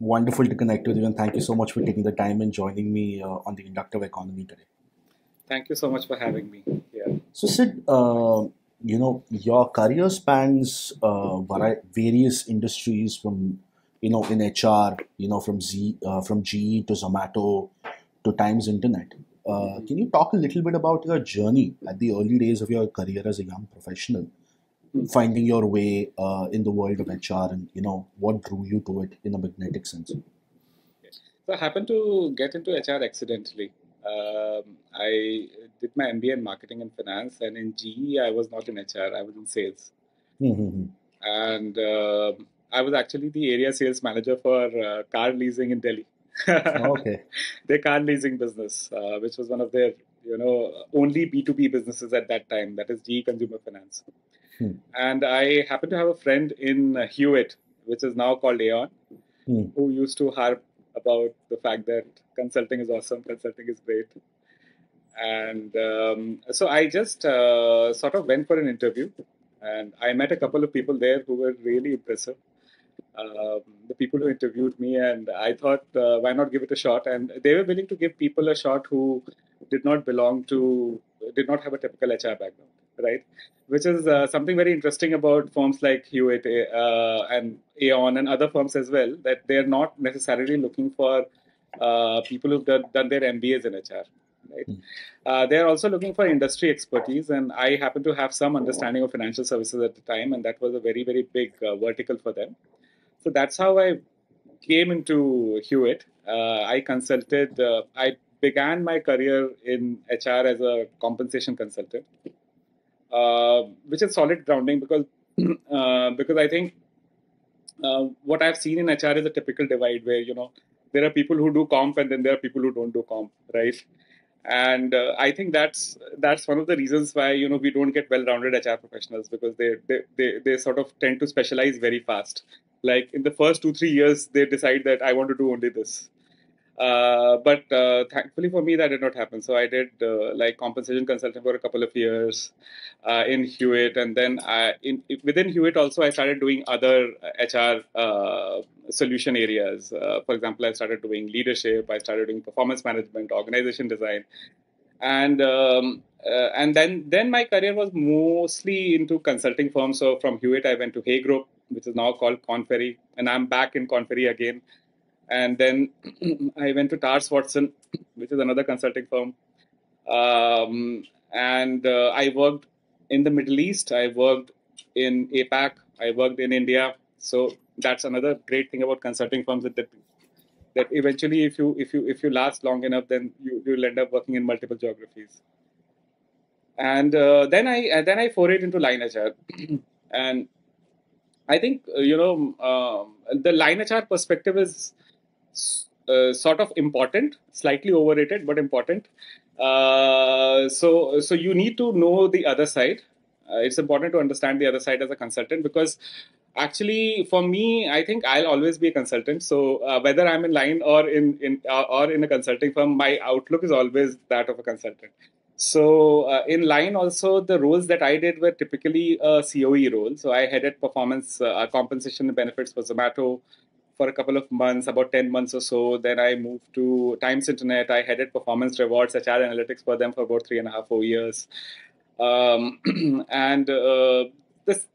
Wonderful to connect with you, and thank you so much for taking the time and joining me on the Inductive Economy today. Thank you so much for having me. Yeah. So, Sid, your career spans various industries from, in HR, from GE to Zomato to Times Internet. Can you talk a little bit about your journey at the early days of your career as a young professional, finding your way in the world of HR, and what drew you to it in a magnetic sense? So I happened to get into HR accidentally. I did my MBA in marketing and finance, and in GE I was not in HR. I was in sales, Mm-hmm. and I was actually the area sales manager for car leasing in Delhi. Okay. Their car leasing business, which was one of their only B2B businesses at that time. That is GE Consumer Finance. Hmm. And I happened to have a friend in Hewitt, which is now called Aon, who used to harp about the fact that consulting is awesome, consulting is great. And so I just sort of went for an interview, and I met a couple of people there who were really impressive. The people who interviewed me, and I thought, why not give it a shot? And they were willing to give people a shot who did not have a typical HR background, right? Which is something very interesting about firms like Hewitt and Aon and other firms as well, that they're not necessarily looking for people who've done their MBAs in HR. Right? They're also looking for industry expertise, and I happen to have some understanding of financial services at the time, and that was a very, very big vertical for them. So that's how I came into Hewitt. I consulted. I began my career in HR as a compensation consultant, which is solid grounding because I think what I've seen in HR is a typical divide where there are people who do comp and then there are people who don't do comp, right? And I think that's one of the reasons why we don't get well-rounded HR professionals, because they sort of tend to specialize very fast. Like in the first 2-3 years, they decide that I want to do only this. But thankfully for me, that did not happen. So I did like compensation consulting for a couple of years in Hewitt, and then within Hewitt also I started doing other HR solution areas. For example, I started doing leadership, I started doing performance management, organization design, and then my career was mostly into consulting firms. So from Hewitt, I went to Hay Group, which is now called Conferry, and I'm back in Conferry again. And then I went to Tars Watson, which is another consulting firm. And I worked in the Middle East. I worked in APAC. I worked in India. So that's another great thing about consulting firms, that eventually, if you last long enough, then you'll end up working in multiple geographies. And then I forayed into line HR, and I think the line HR perspective is sort of important, slightly overrated, but important. So you need to know the other side. It's important to understand the other side as a consultant, because actually for me, I think I'll always be a consultant. So whether I'm in line or in a consulting firm, my outlook is always that of a consultant. So in line also, the roles that I did were typically a COE role. So I headed performance compensation and benefits for Zomato for a couple of months, about 10 months or so. Then I moved to Times Internet. I headed performance rewards, HR analytics for them for about 3.5, 4 years. And the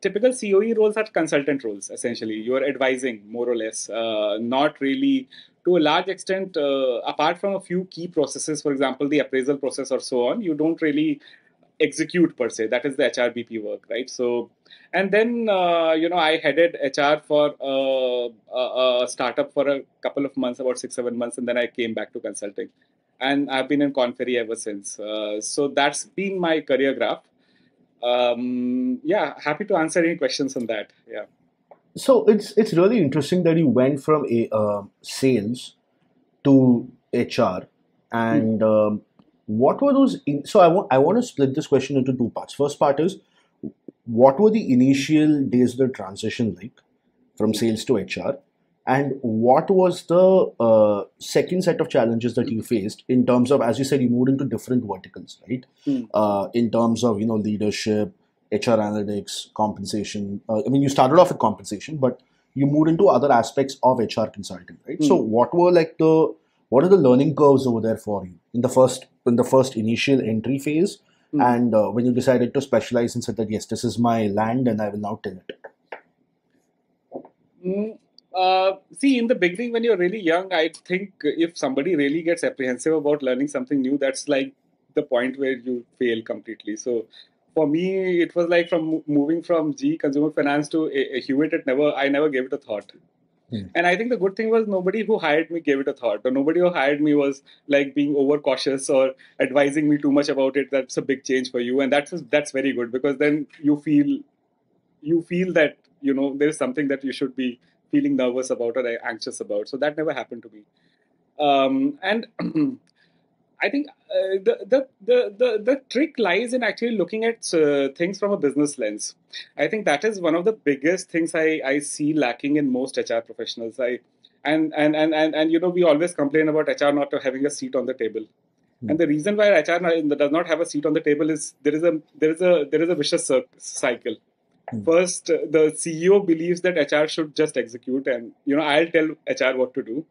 typical COE roles are consultant roles, essentially. You're advising, more or less, not really to a large extent, apart from a few key processes, for example, the appraisal process or so on, you don't really execute per se. That is the HRBP work, right? So, and then I headed HR for a startup for a couple of months, about 6-7 months, and then I came back to consulting, and I've been in Conferry ever since. So that's been my career graph. Yeah, happy to answer any questions on that. Yeah. So it's really interesting that you went from sales to HR, and what were those? So I want to split this question into two parts. First part is, what were the initial days of the transition like from sales to HR, and what was the second set of challenges that you faced in terms of, as you said, you moved into different verticals, right? In terms of leadership, HR analytics, compensation. I mean, you started off with compensation, but you moved into other aspects of HR consulting, right? So what are the learning curves over there for you in the first initial entry phase, and when you decided to specialize and said that yes, this is my land and I will now till it? See, in the beginning, when you're really young, I think if somebody really gets apprehensive about learning something new, that's like the point where you fail completely. So for me, it was like from moving from consumer finance to a Hewitt. I never gave it a thought. And I think the good thing was nobody who hired me gave it a thought, or nobody who hired me was like being overcautious or advising me too much about it. That's a big change for you, and that's very good, because then you feel that there's something that you should be feeling nervous about or anxious about. So that never happened to me. And I think the trick lies in actually looking at things from a business lens. I think that is one of the biggest things I see lacking in most HR professionals. And we always complain about HR not having a seat on the table. And the reason why HR does not have a seat on the table is there is a vicious cycle. First, the CEO believes that HR should just execute, and I'll tell HR what to do.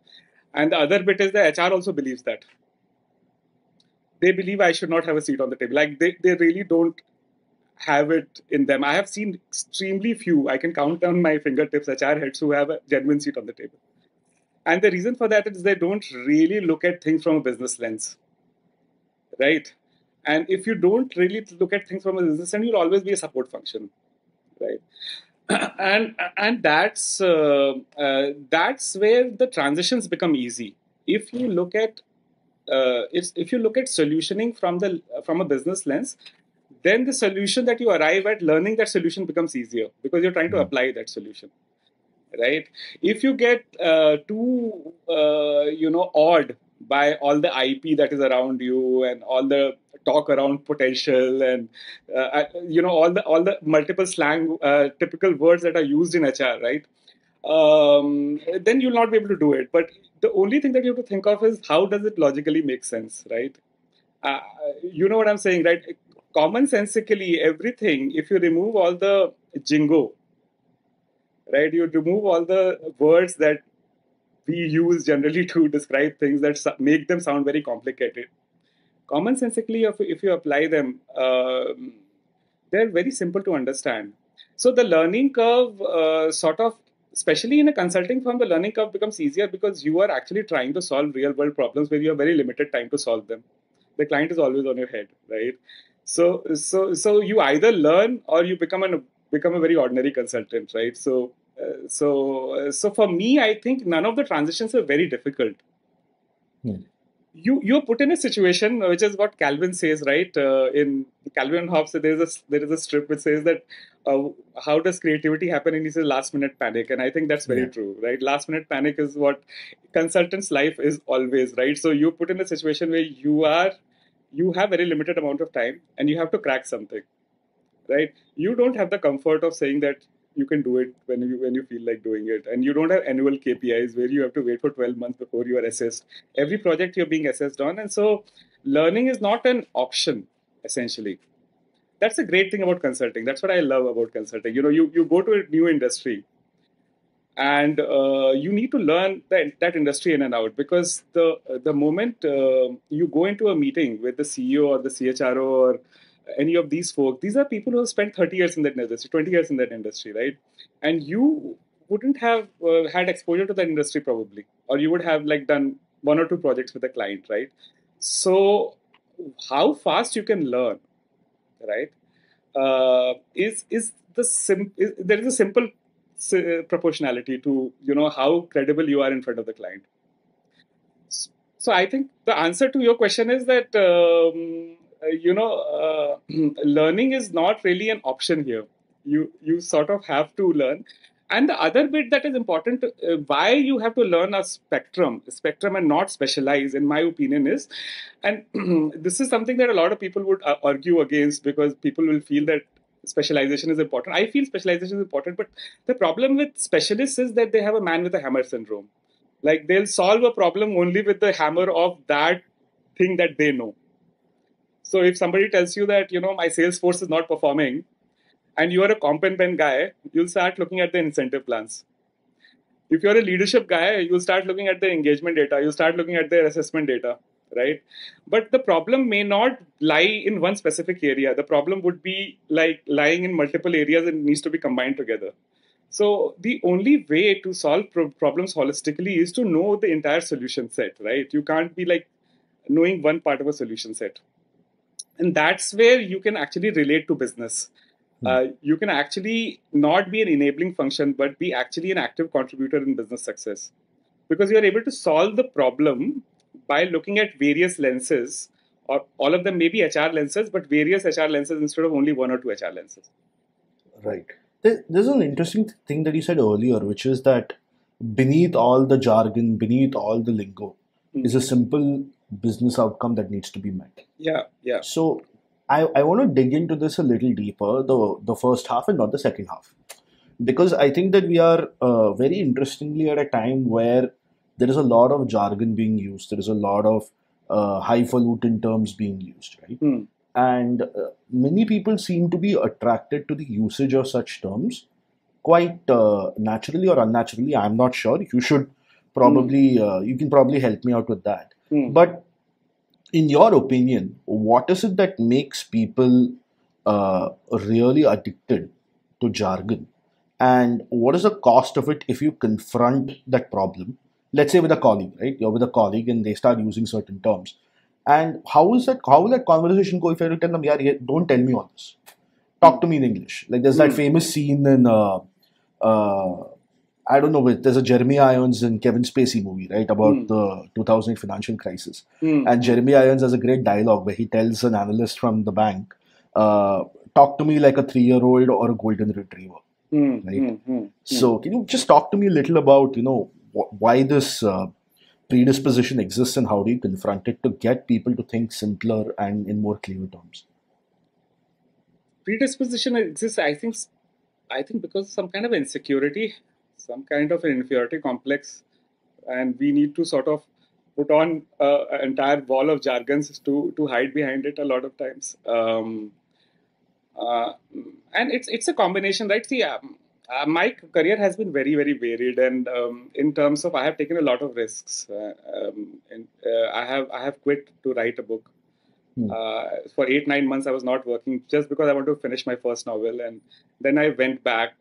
And the other bit is that HR also believes that. They believe I should not have a seat on the table. Like they really don't have it in them. I have seen extremely few, I can count on my fingertips, HR heads who have a genuine seat on the table. And the reason for that is they don't really look at things from a business lens, right? And if you don't really look at things from a business lens, you'll always be a support function, right? And that's where the transitions become easy. If you look at solutioning from a business lens, then the solution that you arrive at, learning that solution becomes easier because you're trying to apply that solution, right? If you get too awed by all the IP that is around you and all the talk around potential and all the multiple slang typical words that are used in HR, right? Then you'll not be able to do it. But the only thing that you have to think of is how does it logically make sense, right? You know what I'm saying, right? Commonsensically, everything, if you remove all the jingo, right, you remove all the words that we use generally to describe things that make them sound very complicated. Commonsensically, if you apply them, they're very simple to understand. So the learning curve especially in a consulting firm, the learning curve becomes easier because you are actually trying to solve real world problems where you have very limited time to solve them. The client is always on your head, right? So you either learn or you become a very ordinary consultant, right? So for me, I think none of the transitions are very difficult. You're put in a situation which is what Calvin says, right? In Calvin and Hobbes, there is a strip which says that how does creativity happen? And he says last minute panic, and I think that's very true, right? Last minute panic is what consultant's life is always, right? So you put in a situation where you have very limited amount of time and you have to crack something, right? You don't have the comfort of saying that you can do it when you feel like doing it, and you don't have annual KPIs where you have to wait for 12 months before you are assessed. Every project you're being assessed on, and so learning is not an option essentially. That's the great thing about consulting. That's what I love about consulting. You go to a new industry and you need to learn that industry in and out, because the moment you go into a meeting with the CEO or the CHRO or any of these folk, these are people who have spent 30 years in that industry, 20 years in that industry, right? And you wouldn't have had exposure to that industry probably, or you would have like done one or two projects with a client, right? So how fast you can learn, right? There is a simple proportionality to how credible you are in front of the client. So I think the answer to your question is that learning is not really an option here. You sort of have to learn. And the other bit that is important, why you have to learn a spectrum and not specialize, in my opinion, is, and this is something that a lot of people would argue against, because people will feel that specialization is important. I feel specialization is important, but the problem with specialists is that they have a man with a hammer syndrome. Like they'll solve a problem only with the hammer of that thing that they know. So if somebody tells you that, my sales force is not performing, and you are a comp and pen guy, you'll start looking at the incentive plans. If you're a leadership guy, you start looking at their engagement data, you start looking at their assessment data, right? But the problem may not lie in one specific area. The problem would be like lying in multiple areas and needs to be combined together. So the only way to solve problems holistically is to know the entire solution set, right? You can't be like knowing one part of a solution set. And that's where you can actually relate to business. You can actually not be an enabling function, but be actually an active contributor in business success. Because you are able to solve the problem by looking at various lenses, or all of them may be HR lenses, but various HR lenses instead of only one or two HR lenses. Right. There's an interesting thing that you said earlier, which is that beneath all the jargon, beneath all the lingo, is a simple business outcome that needs to be met. Yeah. So I want to dig into this a little deeper, the first half and not the second half. Because I think that we are very interestingly at a time where there is a lot of jargon being used. There is a lot of highfalutin terms being used, right? And many people seem to be attracted to the usage of such terms quite naturally or unnaturally. I'm not sure. You should probably, you can probably help me out with that. But in your opinion, what is it that makes people really addicted to jargon? And what is the cost of it if you confront that problem? Let's say with a colleague, right? You're with a colleague and they start using certain terms. And how will that conversation go if you tell them, yeah, don't tell me all this. Talk to me in English. Like there's that famous scene in, I don't know, there's a Jeremy Irons and Kevin Spacey movie, right? About the 2008 financial crisis. And Jeremy Irons has a great dialogue where he tells an analyst from the bank, talk to me like a 3-year-old or a golden retriever. Right. So can you just talk to me a little about, why this predisposition exists and how do you confront it to get people to think simpler and in more clear terms? Predisposition exists, I think because some kind of insecurity, some kind of an inferiority complex, and we need to sort of put on an entire wall of jargons to hide behind it a lot of times. And it's a combination, right? See, my career has been very, very varied, and in terms of I have taken a lot of risks. And I have quit to write a book. For 8-9 months, I was not working just because I wanted to finish my first novel, and then I went back.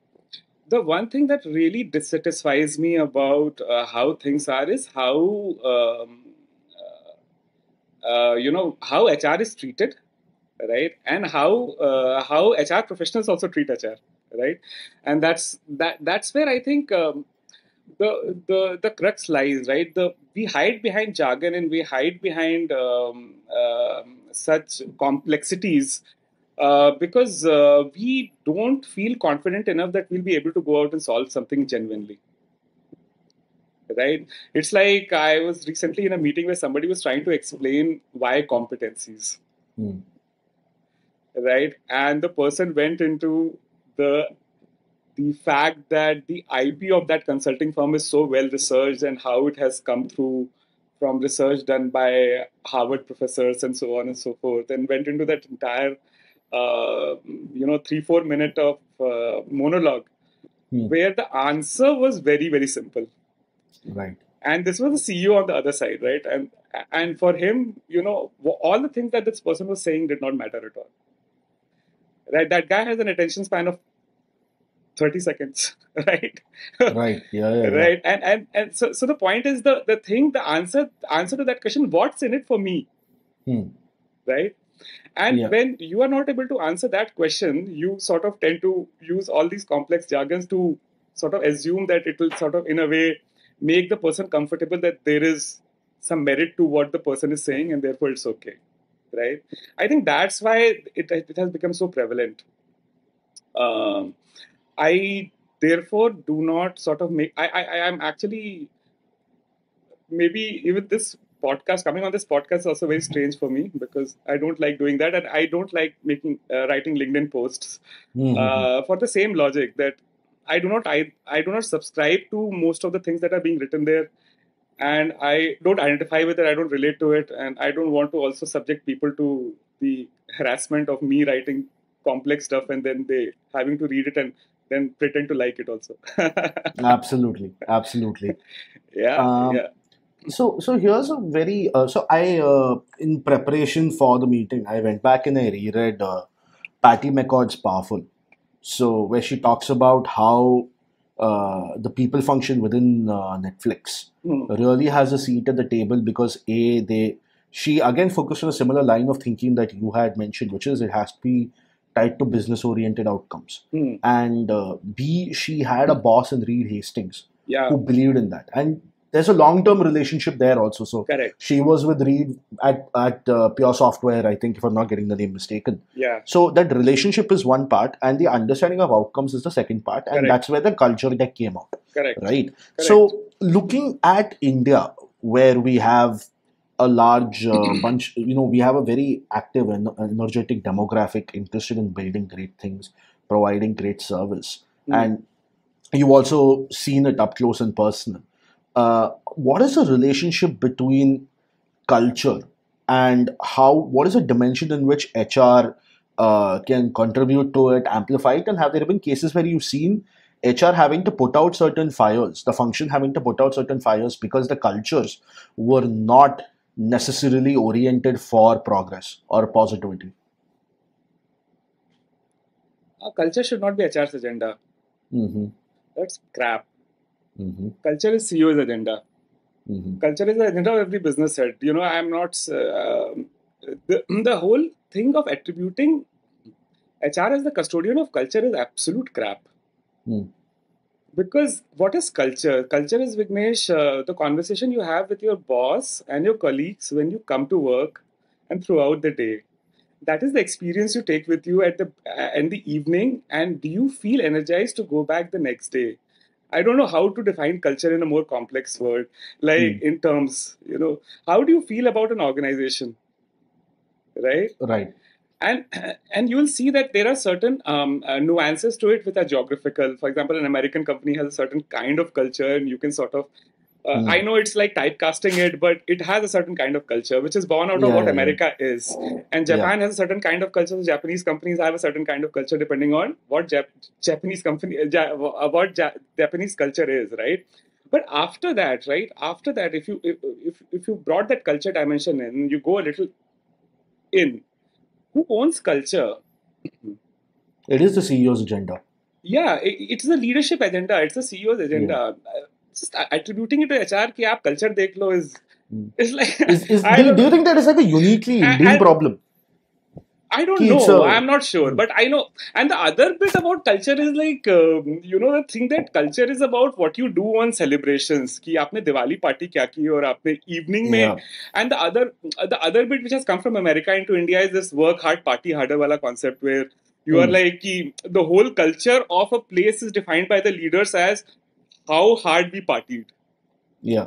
The one thing that really dissatisfies me about how things are is how how HR is treated, right? And how HR professionals also treat HR, right? And that's where I think the crux lies, right? We hide behind jargon and we hide behind such complexities because we don't feel confident enough that we'll be able to go out and solve something genuinely. Right? It's like I was recently in a meeting where somebody was trying to explain why competencies. Right? And the person went into the fact that the IP of that consulting firm is so well researched and how it has come through from research done by Harvard professors and so on and so forth, and went into that entire 3-4 minute of monologue where the answer was very, very simple. Right. And this was the CEO on the other side, right? And for him, all the things that this person was saying did not matter at all. Right? That guy has an attention span of 30 seconds, right? Right. Yeah. Right. And so the point is the answer to that question, what's in it for me? Right? And when you are not able to answer that question, you sort of tend to use all these complex jargons to sort of assume that it will sort of, in a way, make the person comfortable that there is some merit to what the person is saying and therefore it's okay. Right? I think that's why it has become so prevalent. I therefore do not sort of make. I am actually, maybe even this podcast, coming on this podcast is also very strange for me because I don't like doing that, and I don't like writing LinkedIn posts for the same logic that I do not subscribe to most of the things that are being written there, and I don't identify with it, I don't relate to it, and I don't want to also subject people to the harassment of me writing complex stuff and then they having to read it and then pretend to like it also. Absolutely, absolutely. Yeah. So here's a very so I in preparation for the meeting, I went back and I reread Patty McCord's Powerful. So where she talks about how the people function within Netflix really has a seat at the table because she again focused on a similar line of thinking that you had mentioned, which is it has to be tied to business oriented outcomes. And B, she had a boss in Reed Hastings who believed in that. And there's a long-term relationship there also. So Correct. she was with Reed at Pure Software, I think, if I'm not getting the name mistaken. Yeah. So that relationship is one part, and the understanding of outcomes is the second part, and that's where the culture deck came out. Correct. Right. So looking at India, where we have a large bunch, we have a very active and energetic demographic interested in building great things, providing great service, and you've also seen it up close and personal. What is the relationship between culture and what is a dimension in which HR can contribute to it, amplify it, and have there been cases where you've seen HR having to put out certain fires, the function having to put out certain fires because the cultures were not necessarily oriented for progress or positivity? Culture should not be HR's agenda. That's crap. Mm-hmm. Culture is CEO's agenda. Mm-hmm. Culture is the agenda of every business head. I'm not... the whole thing of attributing HR as the custodian of culture is absolute crap. Because what is culture? Culture is, Vignesh, the conversation you have with your boss and your colleagues when you come to work and throughout the day. That is the experience you take with you in the evening. And do you feel energized to go back the next day? I don't know how to define culture in a more complex word, like in terms, how do you feel about an organization? Right? Right. And you will see that there are certain nuances to it which are geographical. For example, an American company has a certain kind of culture, and you can sort of I know it's like typecasting it, but it has a certain kind of culture which is born out of what America is. And Japan has a certain kind of culture. So Japanese companies have a certain kind of culture depending on what Japanese culture is, right? But after that, right? After that, if you brought that culture dimension in, you go a little in. Who owns culture? It is the CEO's agenda. Yeah, it's the leadership agenda. It's the CEO's agenda. Just attributing it to HR कि आप culture देख लो is like do you think that is like a uniquely Indian problem? I don't know. I'm not sure, but I know. And the other bit about culture is like the thing that culture is about what you do on celebrations. कि आपने Diwali party क्या की और आपने evening में. And the other bit which has come from America into India is this work hard party harder wala concept where you are like the whole culture of a place is defined by the leaders as how hard we partied. Yeah.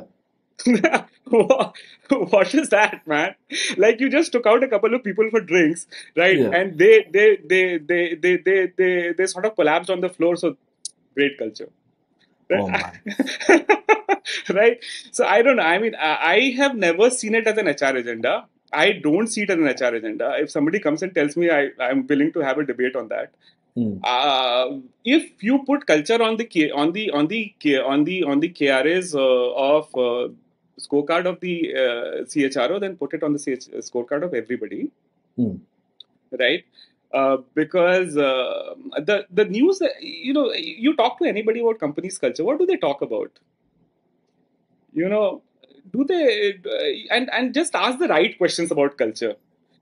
What is that, man? Like you just took out a couple of people for drinks, right? Yeah. And they sort of collapsed on the floor. So great culture. Right? Oh, man. Right? So I don't know. I mean, I have never seen it as an HR agenda. I don't see it as an HR agenda. If somebody comes and tells me, I'm willing to have a debate on that. If you put culture on the KRAs of scorecard of the CHRO, then put it on the scorecard of everybody, right? Because the news, you talk to anybody about company's culture, what do they talk about? Do they and just ask the right questions about culture.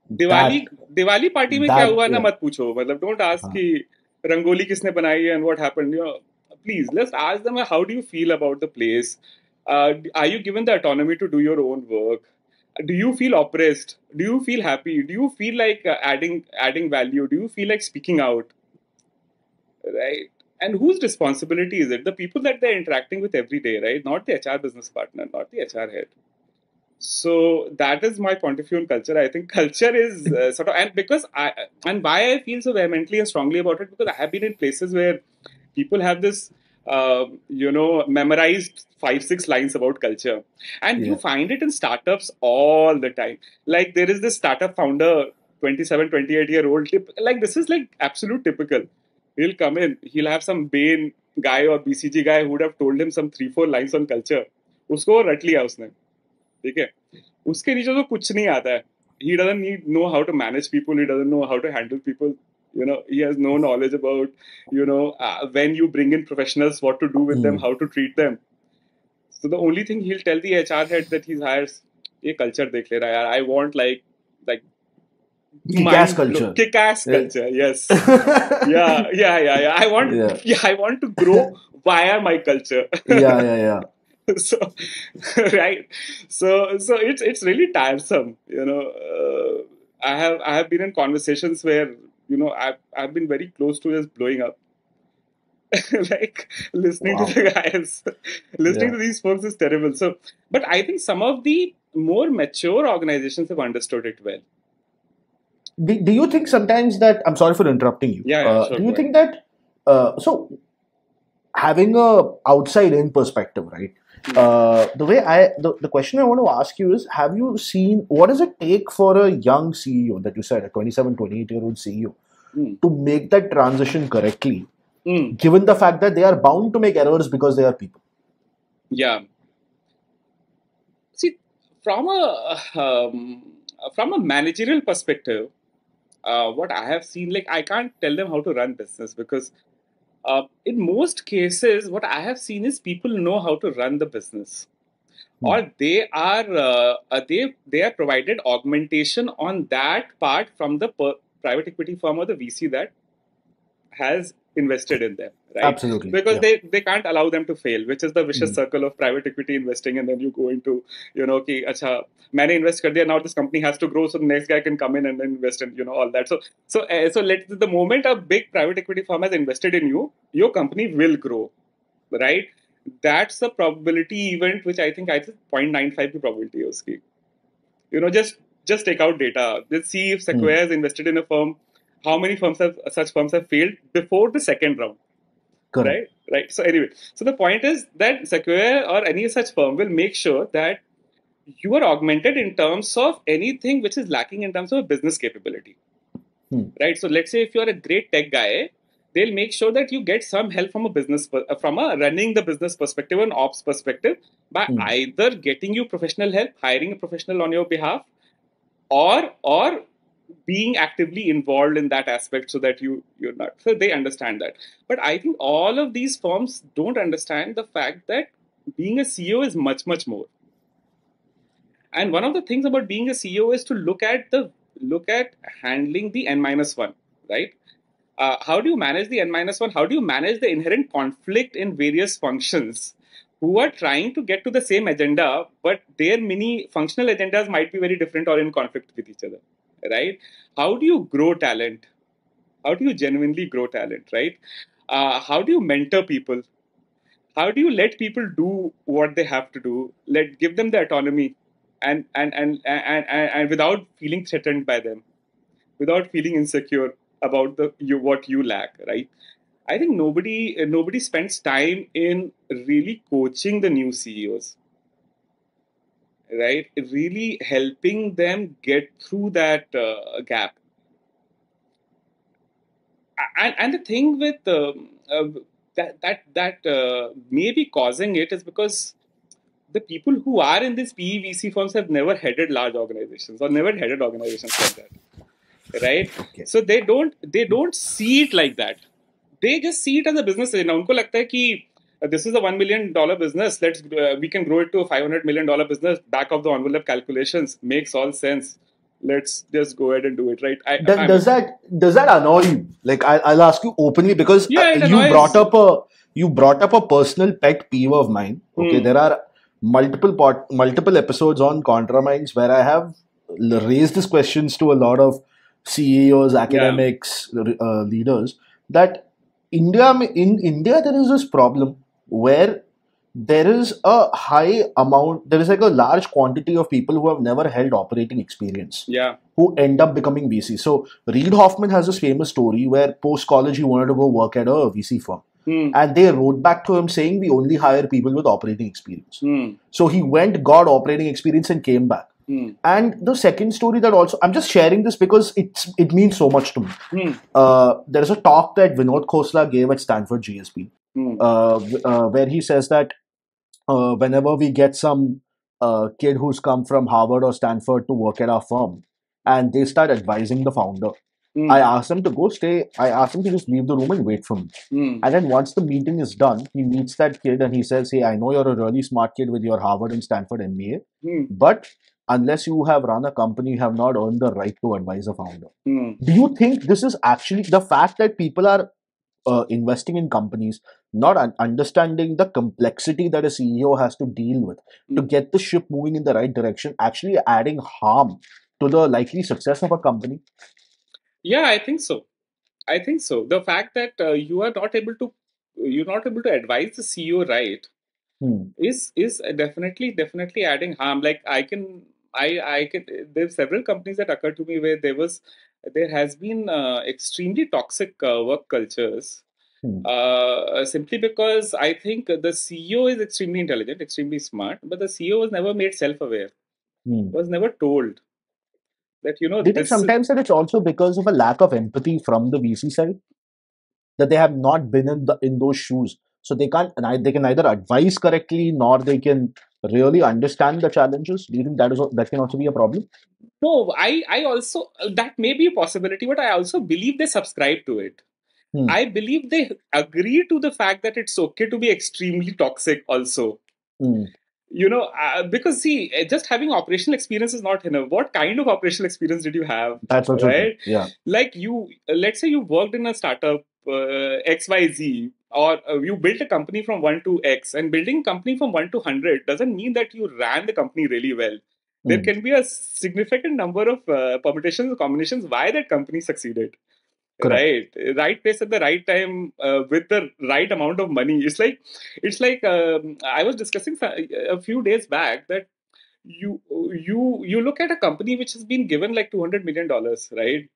Diwali party में क्या हुआ ना मत पूछो मतलब don't ask कि रंगोली किसने बनाई है and what happened. Please let's ask them how do you feel about the place. Are you given the autonomy to do your own work? Do you feel oppressed? Do you feel happy? Do you feel like adding value? Do you feel like speaking out? Right? And whose responsibility is it? The people that they're interacting with every day, right? Not the HR business partner, not the HR head. So that is my point of view on culture. I think culture is sort of, and why I feel so vehemently and strongly about it, because I have been in places where people have this, memorized 5-6 lines about culture. And you find it in startups all the time. Like there is this startup founder, 27, 28-year-old, like this is like absolute typical. He'll come in, he'll have some Bain guy or BCG guy who would have told him some 3-4 lines on culture. उसको रट लिया उसने, ठीक है. उसके नीचे तो कुछ नहीं आता है. He doesn't know how to manage people. He doesn't know how to handle people. He has no knowledge about, when you bring in professionals, what to do with them, how to treat them. So the only thing he'll tell the HR head that he's hires, ये culture देख ले रहा है यार. I want like kick-ass culture. Kick-ass culture, yes. Yeah. I want to grow via my culture. Yeah. So right, so it's really tiresome. I have been in conversations where I've been very close to just blowing up. Like listening to the guys, listening to these folks is terrible. So, but I think some of the more mature organizations have understood it well. Do you think sometimes that, I'm sorry for interrupting you. Sure, do you think that so having a outside in perspective, right? The question I want to ask you is, have you seen, what does it take for a young CEO that you said, a 27, 28-year-old CEO, to make that transition correctly, given the fact that they are bound to make errors because they are people? Yeah. See, from a managerial perspective, what I have seen, like, I can't tell them how to run business because in most cases, what I have seen is people know how to run the business, or they are provided augmentation on that part from the private equity firm or the VC that has invested in them, right? Absolutely. Because they can't allow them to fail, which is the vicious circle of private equity investing, and then you go into, कि अच्छा मैंने invest कर दिया, now this company has to grow, so the next guy can come in and then invest in, all that. So the moment a big private equity firm has invested in you, your company will grow, right? That's the probability event, which I think 0.95 की probability है उसकी. Just take out data. Let's see if Sequoia has invested in a firm. How many such firms have failed before the second round? Correct. Right. So anyway, so the point is that Sequoia or any such firm will make sure that you are augmented in terms of anything which is lacking in terms of business capability. Right. So let's say if you are a great tech guy, they'll make sure that you get some help from from a running the business perspective and ops perspective by either getting you professional help, hiring a professional on your behalf, or being actively involved in that aspect so that you're not. So they understand that. But I think all of these firms don't understand the fact that being a CEO is much, much more. And one of the things about being a CEO is to look at handling the N-1, right? How do you manage the N-1? How do you manage the inherent conflict in various functions who are trying to get to the same agenda, but their mini functional agendas might be very different or in conflict with each other? Right? How do you grow talent? How do you genuinely grow talent? Right? How do you mentor people? How do you let people do what they have to do? Give them the autonomy, and without feeling threatened by them, without feeling insecure about what you lack. Right? I think nobody spends time in really coaching the new CEOs. Right, really helping them get through that gap. And the thing with that may be causing it is because the people who are in these PE/VC firms have never headed large organizations or never headed organizations like that, right? Okay. So they don't see it like that. They just see it as a business. उनको लगता है कि this is a $1 million business. We can grow it to a $500 million business. Back of the envelope calculations makes all sense. Let's just go ahead and do it, right? Does that annoy you? Like I'll ask you openly because you brought up a personal pet peeve of mine. Okay, there are multiple episodes on ContraMinds where I have raised these questions to a lot of CEOs, academics, leaders, that in India there is this problem where there is a like a large quantity of people who have never held operating experience, who end up becoming VC. So Reid Hoffman has this famous story where post-college he wanted to go work at a VC firm. And they wrote back to him saying, we only hire people with operating experience. So he got operating experience and came back. And the second story that also, I'm just sharing this because it means so much to me. There's a talk that Vinod Khosla gave at Stanford GSP, where he says that whenever we get some kid who's come from Harvard or Stanford to work at our firm, and they start advising the founder, I ask them to go stay. I ask them to just leave the room and wait for me. And then once the meeting is done, he meets that kid and he says, "Hey, I know you're a really smart kid with your Harvard and Stanford MBA, but unless you have run a company, you have not earned the right to advise a founder." Do you think this is actually the fact that people are investing in companies, not understanding the complexity that a CEO has to deal with to get the ship moving in the right direction, actually adding harm to the likely success of a company? Yeah, I think so. I think so. The fact that you're not able to advise the CEO right is definitely adding harm. Like I can there's several companies that occur to me where there has been extremely toxic work cultures. Simply because I think the CEO is extremely intelligent, extremely smart, but the CEO was never made self-aware, was never told that Do you think this. sometimes that it's also because of a lack of empathy from the VC side, that they have not been in those shoes, so they can neither advise correctly nor they can really understand the challenges? Do you think that can also be a problem? No, I also that may be a possibility, but I also believe they subscribe to it. I believe they agree to the fact that it's okay to be extremely toxic also. Because see, just having operational experience is not enough. What kind of operational experience did you have? That's also true. Right? Yeah. Like let's say you worked in a startup XYZ, or you built a company from 1 to X, and building a company from 1 to 100 doesn't mean that you ran the company really well. There can be a significant number of permutations or combinations why that company succeeded. Correct. Right place at the right time, with the right amount of money. It's like I was discussing a few days back that you look at a company which has been given like $200 million, right?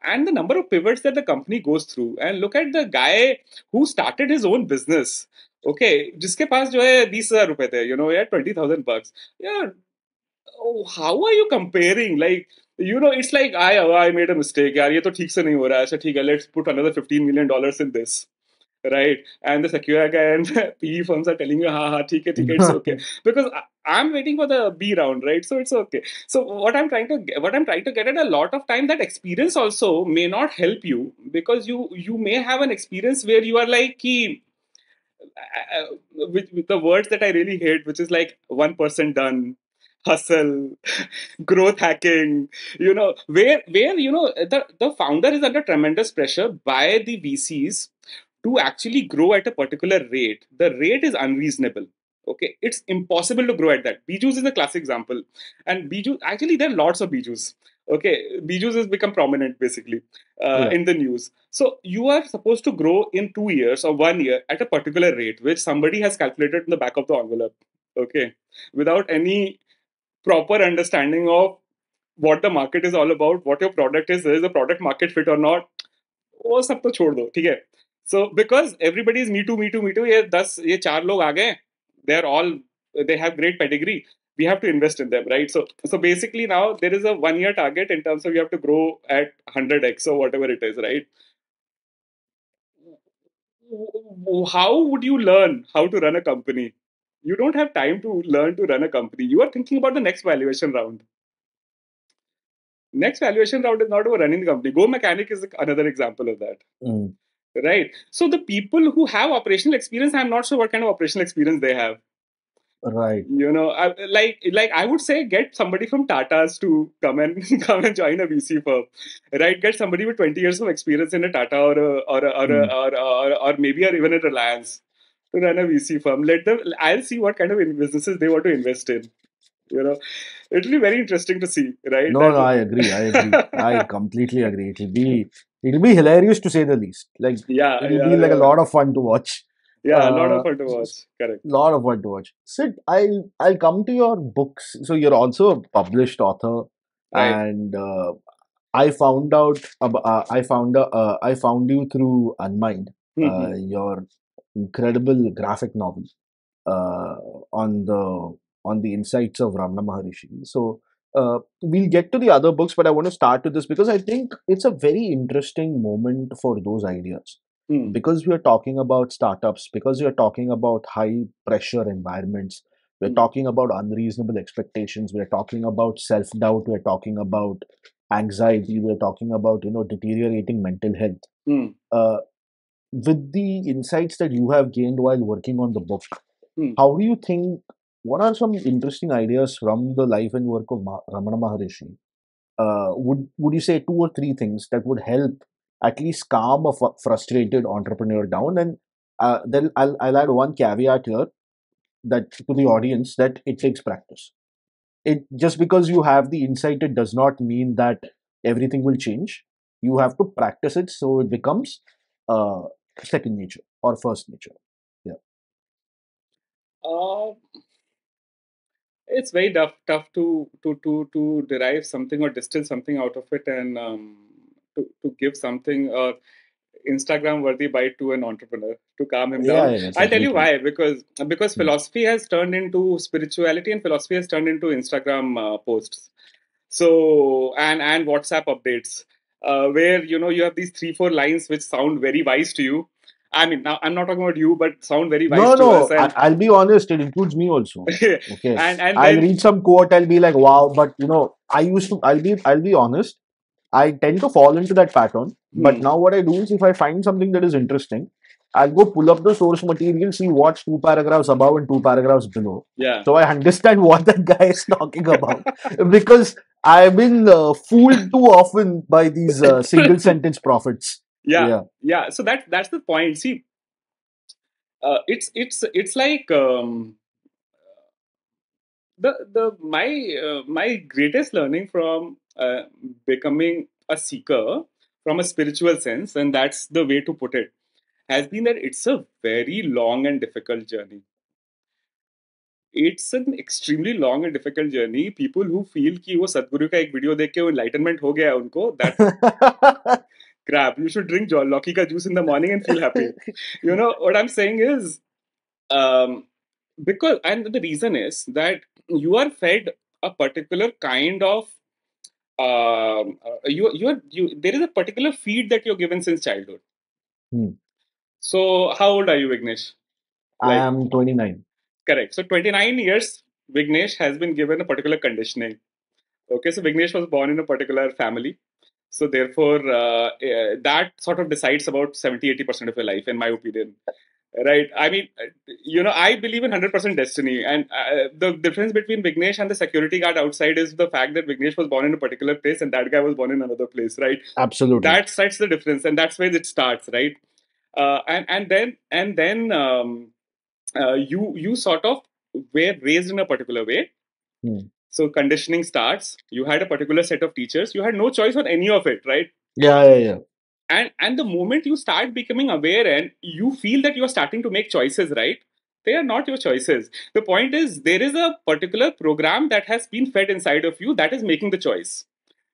And the number of pivots that the company goes through, and look at the guy who started his own business. Okay, जिसके पास जो है 20,000 रुपए थे, yeah, 20,000 bucks. Yeah, oh, how are you comparing? Like, it's like I made a mistake. यार ये तो ठीक से नहीं हो रहा है. अच्छा ठीक है, let's put another $15 million in this. Right, and the Sequoia guy and PE firms are telling you, ha, ठीक है, it's okay, because I'm waiting for the B round, right? So it's okay. So what I'm trying to get at, a lot of time that experience also may not help you, because you may have an experience where you are like, with the words that I really hate, which is like 1% done, hustle, growth hacking, where the founder is under tremendous pressure by the VCs to actually grow at a particular rate. The rate is unreasonable. Okay, it's impossible to grow at that. Bijus is a classic example, and Bijus, actually there are lots of Bijus. Okay, Bijus has become prominent basically in the news. So you are supposed to grow in 2 years or 1 year at a particular rate, which somebody has calculated in the back of the envelope. Okay, without any proper understanding of what the market is all about, what your product is the product market fit or not, वो सब तो छोड़ दो, ठीक है? So because everybody is me too, ये 4 लोग आ गए, they have great pedigree. We have to invest in them, right? So basically now there is a 1 year target in terms of you have to grow at 100x or whatever it is, right? How would you learn how to run a company? You don't have time to learn to run a company. You are thinking about the next valuation round. Next valuation round is not about running the company. Go Mechanic is another example of that. Right. So the people who have operational experience, I'm not sure what kind of operational experience they have. Right. Like I would say, get somebody from Tata's to come and come and join a VC firm, right? Get somebody with 20 years of experience in a Tata or maybe or even a Reliance to run a VC firm. Let them. I'll see what kind of businesses they want to invest in. It'll be very interesting to see, right? No, I agree. I completely agree. It'll be hilarious to say the least. Like, it'll be like a lot of fun to watch. Yeah, a lot of fun to watch. Correct. Lot of fun to watch. Sid, I'll come to your books. So you're also a published author, right. And I found out. I found you through Unmind, your incredible graphic novel uh, on the insights of Ramana Maharishi. So We'll get to the other books, but I want to start with this because I think it's a very interesting moment for those ideas. Because we are talking about startups, because we are talking about high pressure environments, we're talking about unreasonable expectations, we're talking about self doubt, we're talking about anxiety, we're talking about deteriorating mental health. With the insights that you have gained while working on the book, how do you think? What are some interesting ideas from the life and work of Ramana Maharishi? Would you say two or three things that would help at least calm a frustrated entrepreneur down? And then I'll add one caveat here that to the audience that it takes practice. It just because you have the insight, it does not mean that everything will change. You have to practice it so it becomes uh, second nature or first nature. Yeah. Uh, it's very tough to derive something or distill something out of it, and to give something Instagram worthy bite to an entrepreneur to calm him Yeah, down. yeah, I'll tell you exactly. why. Because philosophy has turned into spirituality, and philosophy has turned into Instagram posts. So and WhatsApp updates, where you have these 3-4 lines which sound very wise to you. I mean, now I'm not talking about you, but sound very wise No, to us, no, and I'll be honest, it includes me also. Okay. and I'll then read some quote, I'll be like, wow, but I'll be honest, I tend to fall into that pattern. But now what I do is if I find something that is interesting, I'll go pull up the source material, see what's two paragraphs above and two paragraphs below. yeah. So I understand what that guy is talking about. Because I've been fooled too often by these single sentence prophets. Yeah, Yeah. yeah. So that's the point. See, it's like my greatest learning from becoming a seeker from a spiritual sense, and that's the way to put it, has been that it's a very long and difficult journey. It's an extremely long and difficult journey. People who feel कि वो सदगुरु का एक video देख के वो enlightenment हो गया उनको, that's crap. You should drink Loki ka juice in the morning and feel happy. You know what I'm saying is, um, because and the reason is that you are fed a particular kind of you there is a particular feed that you're given since childhood. Hmm. So how old are you, Vignesh? I Like, am 29. correct. So 29 years, Vignesh has been given a particular conditioning. Okay, so Vignesh was born in a particular family. So therefore, that sort of decides about 70-80% of your life, in my opinion. Right. I mean, I believe in 100% destiny. And the difference between Vignesh and the security guard outside is the fact that Vignesh was born in a particular place and that guy was born in another place, right? Absolutely. That's the difference. And that's where it starts, right? And then you sort of were raised in a particular way. Hmm. So conditioning starts. You had a particular set of teachers. You had no choice on any of it, right? Yeah, yeah, yeah. And the moment you start becoming aware and you feel that you are starting to make choices, right? They are not your choices. The point is there is a particular program that has been fed inside of you that is making the choice.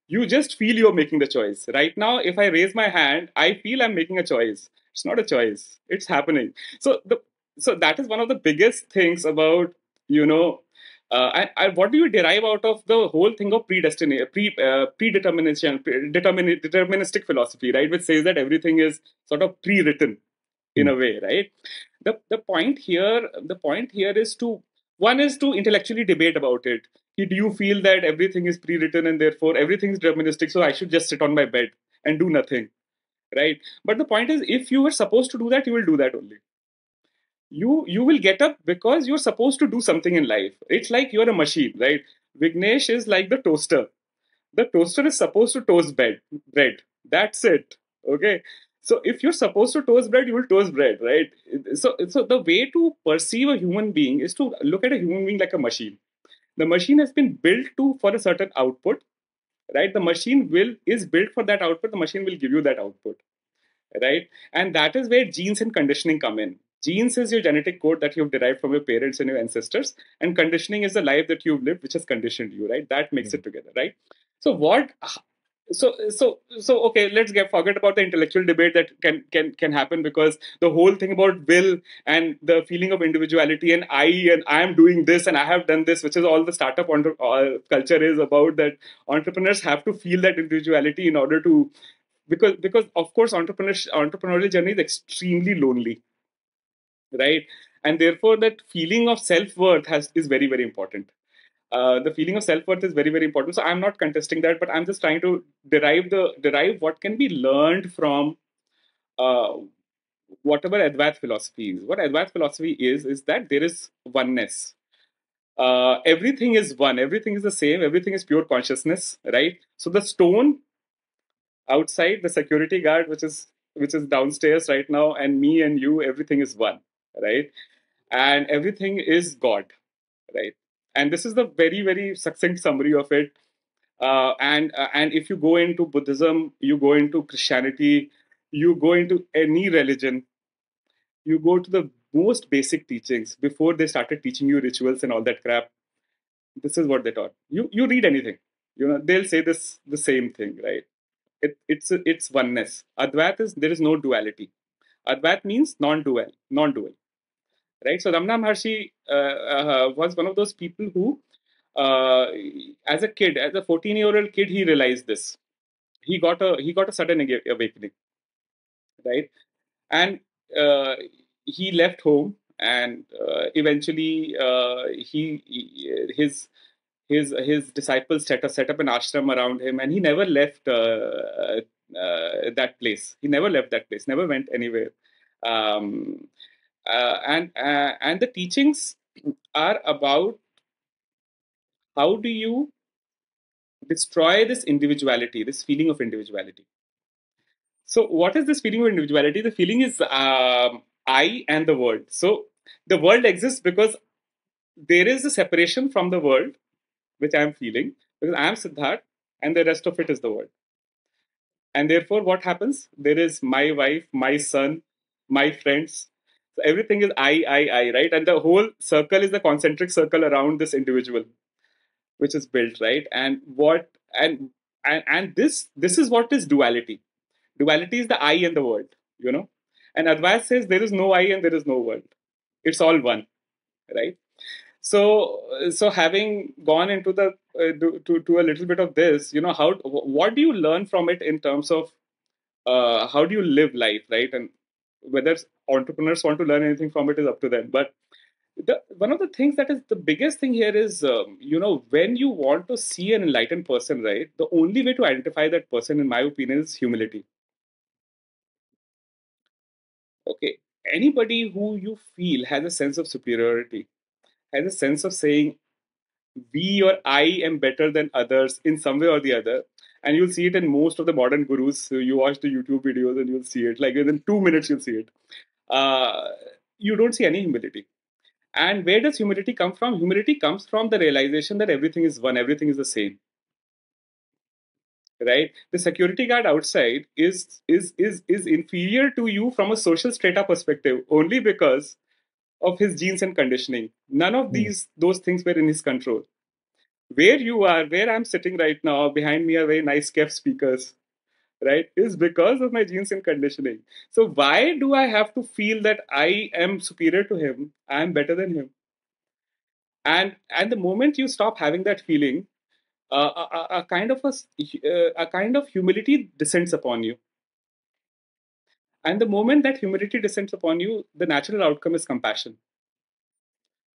You just feel you're making the choice. Right now, if I raise my hand, I feel I'm making a choice. It's not a choice. It's happening. So that is one of the biggest things about, you know, what do you derive out of the whole thing of deterministic philosophy, right? Which says that everything is sort of pre-written in Hmm. a way, right? The point here is to one is to intellectually debate about it. Do you feel that everything is pre-written and therefore everything is deterministic, so I should just sit on my bed and do nothing, right? But the point is, if you were supposed to do that, you will do that only. You will get up because you're supposed to do something in life. It's like you're a machine, right? Vignesh is like the toaster. The toaster is supposed to toast bread. That's it. Okay. So if you're supposed to toast bread, you will toast bread, right? So the way to perceive a human being is to look at a human being like a machine. The machine has been built to for a certain output, right? The machine will is built for that output. The machine will give you that output, right? And that is where genes and conditioning come in. Genes is your genetic code that you've derived from your parents and your ancestors, and conditioning is the life that you've lived, which has conditioned you, right? That makes Hmm. it together, right? So what Okay, let's forget about the intellectual debate that can happen, because the whole thing about will and the feeling of individuality and I am doing this and I have done this, which is all the startup culture is about, that entrepreneurs have to feel that individuality in order to, because of course entrepreneurial journey is extremely lonely, right? And therefore that feeling of self-worth is very, very important. The feeling of self-worth is very, very important. So I'm not contesting that, but I'm just trying to derive what can be learned from uh, whatever Advait philosophy is. What Advait philosophy is that there is oneness. Everything is one, everything is the same, everything is pure consciousness, right? So the stone outside, the security guard which is downstairs right now, and me and you, everything is one, right? And everything is God, right? And this is the very, very succinct summary of it. And if you go into Buddhism, you go into Christianity, you go into any religion, you go to the most basic teachings before they started teaching you rituals and all that crap. This is what they taught. You read anything, they'll say this the same thing, right? It's oneness. Advait is there is no duality. Advait means non-dual, right? So Ramana Maharishi was one of those people who, uh, as a kid, as a 14-year-old kid, he realized this. He got a sudden awakening, right? And he left home, and eventually his disciples set up an ashram around him, and he never left that place. He never left that place. Never went anywhere. Um, and the teachings are about how do you destroy this individuality, this feeling of individuality. So, what is this feeling of individuality? The feeling is I and the world. So, the world exists because there is a separation from the world, which I am feeling, because I am Siddharth, and the rest of it is the world. And therefore, what happens? There is my wife, my son, my friends. So everything is I, right? And the whole circle is the concentric circle around this individual, which is built, right? And this is what is duality. Duality is the I and the world, you know. And Advait says there is no I and there is no world. It's all one, right? So having gone into the to a little bit of this, how what do you learn from it in terms of how do you live life, right? And whether entrepreneurs want to learn anything from it is up to them. But one of the things that is the biggest thing here is, when you want to see an enlightened person, right? The only way to identify that person, in my opinion, is humility. Okay, anybody who you feel has a sense of superiority, has a sense of saying we or I am better than others in some way or the other. And you'll see it in most of the modern gurus. So you watch the YouTube videos and you'll see it. Like within 2 minutes, you'll see it. Uh, you don't see any humility. And where does humility come from? Humility comes from the realization that everything is one, everything is the same. Right? The security guard outside is inferior to you from a social strata perspective only because of his genes and conditioning. None of those things were in his control. Where you are, where I'm sitting right now, behind me are very nice kept speakers, right? Is because of my genes and conditioning. So why do I have to feel that I am superior to him? I am better than him. And the moment you stop having that feeling, a kind of a kind of humility descends upon you. And the moment that humility descends upon you, the natural outcome is compassion.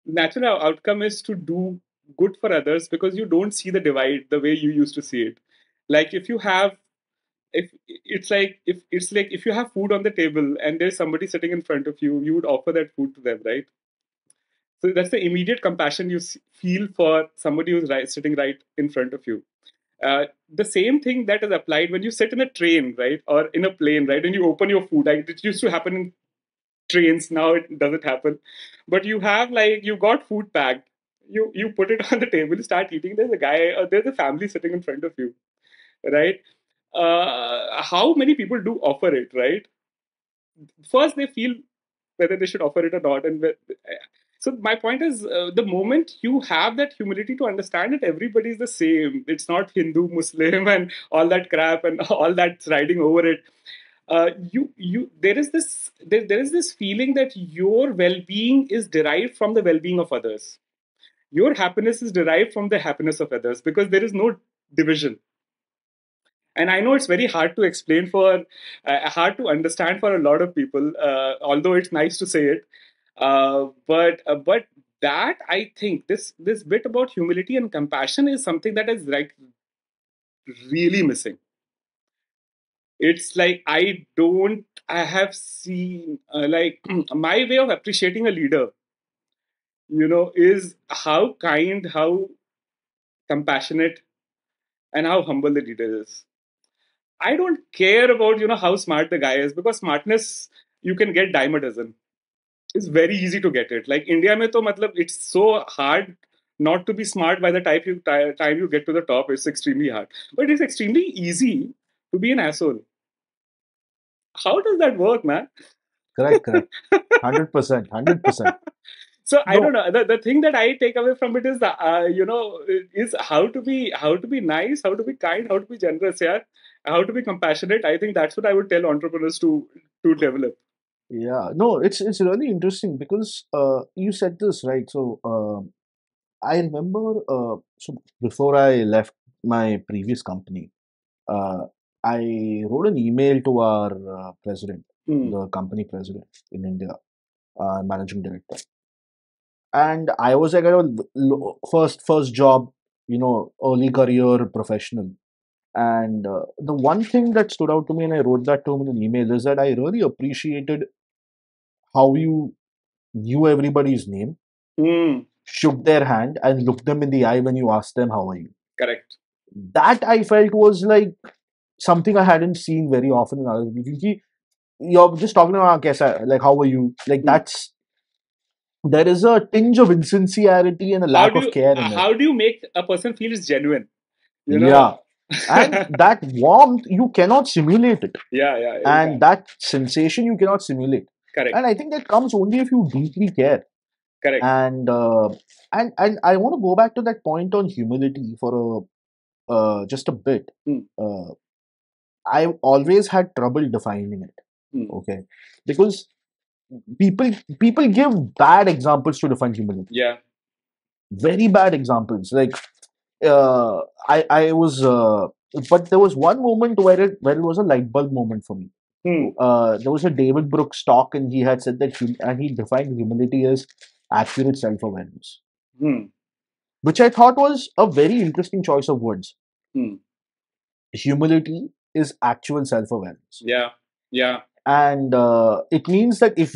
The natural outcome is to do good for others because you don't see the divide the way you used to see it. Like if you have food on the table and there's somebody sitting in front of you, you would offer that food to them, right? So that's the immediate compassion you feel for somebody who's sitting right in front of you. The same thing that is applied when you sit in a train, right, or in a plane, right, and you open your food. Like, it used to happen in trains. Now it doesn't happen, but you got food packed. You put it on the table, you start eating. There's a guy, or there's a family sitting in front of you, right? How many people do offer it, right? First, they feel whether they should offer it or not, and So my point is, the moment you have that humility to understand that everybody is the same, it's not Hindu, Muslim, and all that crap and all that's riding over it. There is this feeling that your well-being is derived from the well-being of others. Your happiness is derived from the happiness of others because there is no division. And I know it's very hard to explain hard to understand for a lot of people, although it's nice to say it. But that, I think, this bit about humility and compassion is something that is like really missing. It's like I have seen like my way of appreciating a leader, is how kind, how compassionate, and how humble the leader is. I don't care about how smart the guy is, because smartness you can get dime a dozen. It's very easy to get it. Like India mein to matlab, it's so hard not to be smart. By the time you get to the top, it's extremely hard. But it's extremely easy to be an asshole. How does that work, man? Correct. 100%. 100%. So I don't No, know. The thing that I take away from it is is how to be nice, how to be kind, how to be generous, yeah, how to be compassionate. I think that's what I would tell entrepreneurs to develop. yeah, no, it's really interesting because you said this right. So I remember, so before I left my previous company, uh, I wrote an email to our president, Hmm. the company president in India, managing director, and I was like, first job, early career professional. And the one thing that stood out to me, and I wrote that to him in an email, is that I really appreciated how you knew everybody's name, Hmm. shook their hand, and looked them in the eye when you asked them, "How are you?" Correct. That I felt was like something I hadn't seen very often in other people. Because you're just talking about, kaisa, like, how are you? Like, Hmm. there is a tinge of insincerity and a lack of care in it. How do you make a person feel is genuine? You know. Yeah. And that warmth, you cannot simulate it. Yeah, yeah, you And can. that sensation, you cannot simulate. Correct. And I think that comes only if you deeply care. Correct. And I want to go back to that point on humility for just a bit. Hmm. I've always had trouble defining it. Hmm. Okay, because people people give bad examples to define humility. Yeah. Very bad examples. Like I was, but there was one moment where it was a light bulb moment for me. Hmm. There was a David Brooks talk, and he had said that and he defined humility as accurate self-awareness, Hmm. which I thought was a very interesting choice of words. Hmm. Humility is actual self-awareness. Yeah. Yeah. And it means that if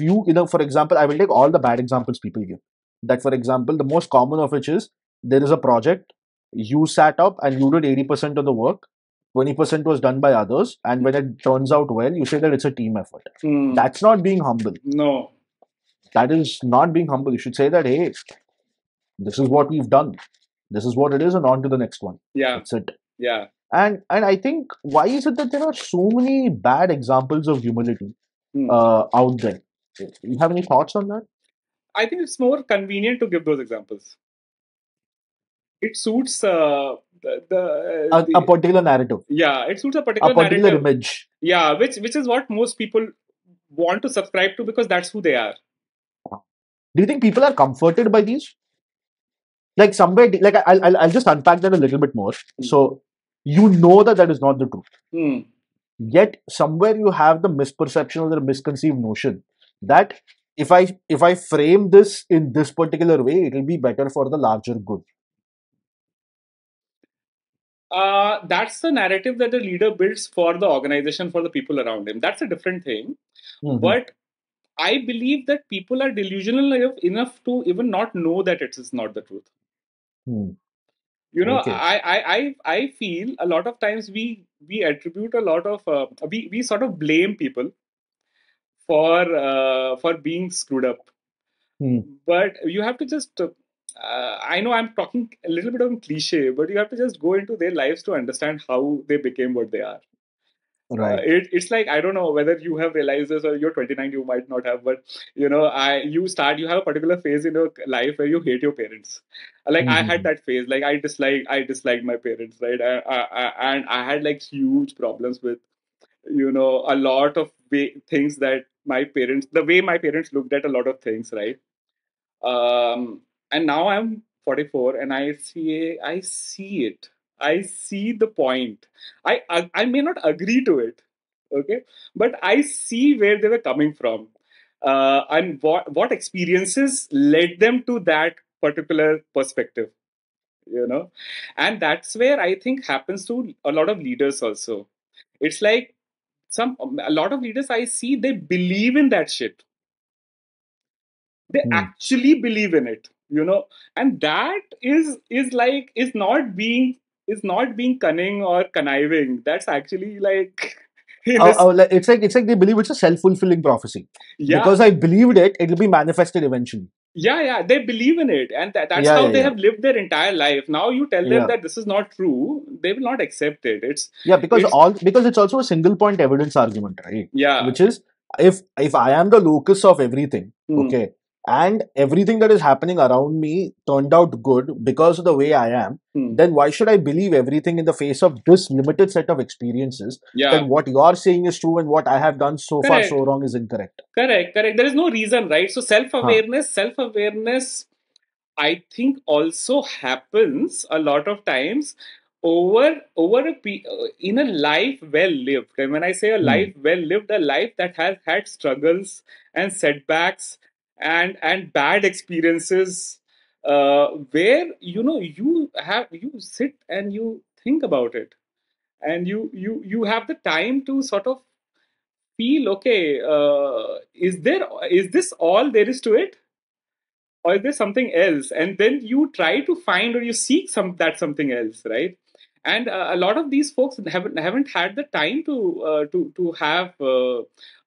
for example, I will take all the bad examples people give. That, for example, the most common of which is, there is a project, you sat up and you did 80% of the work, 20% was done by others, and when it turns out well, you say that it's a team effort. Hmm. That's not being humble. No. That is not being humble. You should say that, hey, this is what we've done. This is what it is, and on to the next one. Yeah. That's it. Yeah. And I think, why is it that there are so many bad examples of humility Hmm. out there? You have any thoughts on that? I think it's more convenient to give those examples. It suits A particular narrative, yeah, it suits a a particular particular narrative. image. Yeah, which is what most people want to subscribe to because that's who they are. Do you think people are comforted by these? Like somewhere, like I'll just unpack that a little bit more. So you know that is not the truth. Hmm. Yet somewhere you have the misperception or the misconceived notion that if I frame this in this particular way, it will be better for the larger good. That's the narrative that the leader builds for the organization, for the people around him. That's a different thing. Mm-hmm. But I believe that people are delusional enough to even not know that it is not the truth. Hmm. Okay. I feel a lot of times we attribute a lot of we sort of blame people for being screwed up. Hmm. But you have to just I know I'm talking a little bit of cliche, but you have to just go into their lives to understand how they became what they are. Right. It's like, I don't know whether you have realized this, or you're 29, you might not have, but you know, you have a particular phase in your life where you hate your parents. Like I had Mm-hmm. that phase, like I disliked my parents, right? And I had like huge problems with, you know, a lot of things that the way my parents looked at a lot of things, right? And now I'm 44, and I see it. I see the point. I may not agree to it, okay, but I see where they were coming from, and what experiences led them to that particular perspective, you know. And that's where I think happens to a lot of leaders also. It's like a lot of leaders I see, they believe in that shit. They Mm. actually believe in it, you know. And that is not being cunning or conniving. That's actually like in this. It's like they believe it's a self-fulfilling prophecy. Yeah, Because I believed it, it'll be manifested eventually. yeah, they believe in it, and that's Yeah, how yeah, they yeah. have lived their entire life. Now you tell them Yeah. that this is not true, they will not accept it. Yeah, It's because it's also a single point evidence argument, right? Yeah. Which is, if I am the locus of everything, Hmm. okay, and everything that is happening around me turned out good because of the way I am, Hmm. then why should I believe everything in the face of this limited set of experiences? Yeah. That what you are saying is true and what I have done so far Correct. so wrong is incorrect. Correct. There is no reason, right? So Huh. self awareness, I think also happens a lot of times in a life well lived. And when I say a Hmm. life well lived, a life that has had struggles and setbacks and bad experiences, where you know you sit and you think about it, and you have the time to sort of feel, okay, is this all there is to it, or is there something else? And then you try to find, or you seek something else, right? And a lot of these folks haven't had the time to have,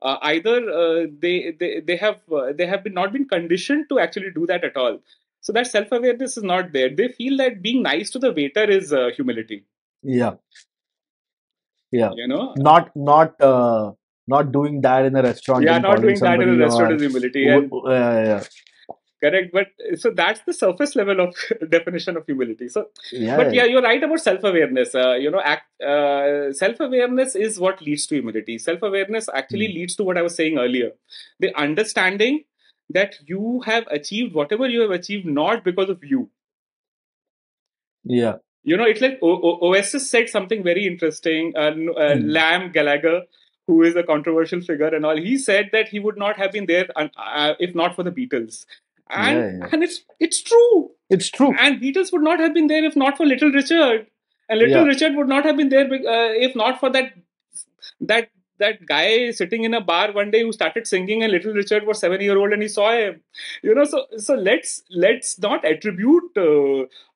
either they have been not been conditioned to actually do that at all. So that self awareness is not there. They feel that being nice to the waiter is humility, Yeah. Yeah. you know. Not doing that in a restaurant Yeah, and not calling doing that in a somebody restaurant or is humility. And yeah, correct, but so that's the surface level of definition of humility. So, but yeah, yeah, you're right about self-awareness. Self-awareness is what leads to humility. Self-awareness actually yeah. leads to what I was saying earlier: the understanding that you have achieved whatever you have achieved not because of you. Yeah. You know, it's like Oasis said something very interesting. Mm. Lam Gallagher, who is a controversial figure and all, he said that he would not have been there if not for the Beatles, and Yeah, yeah. and it's true. It's true. And Beatles would not have been there if not for Little Richard, and Little Yeah. Richard would not have been there if not for that that guy sitting in a bar one day who started singing, and Little Richard was 7 year old and he saw him. You know, so let's not attribute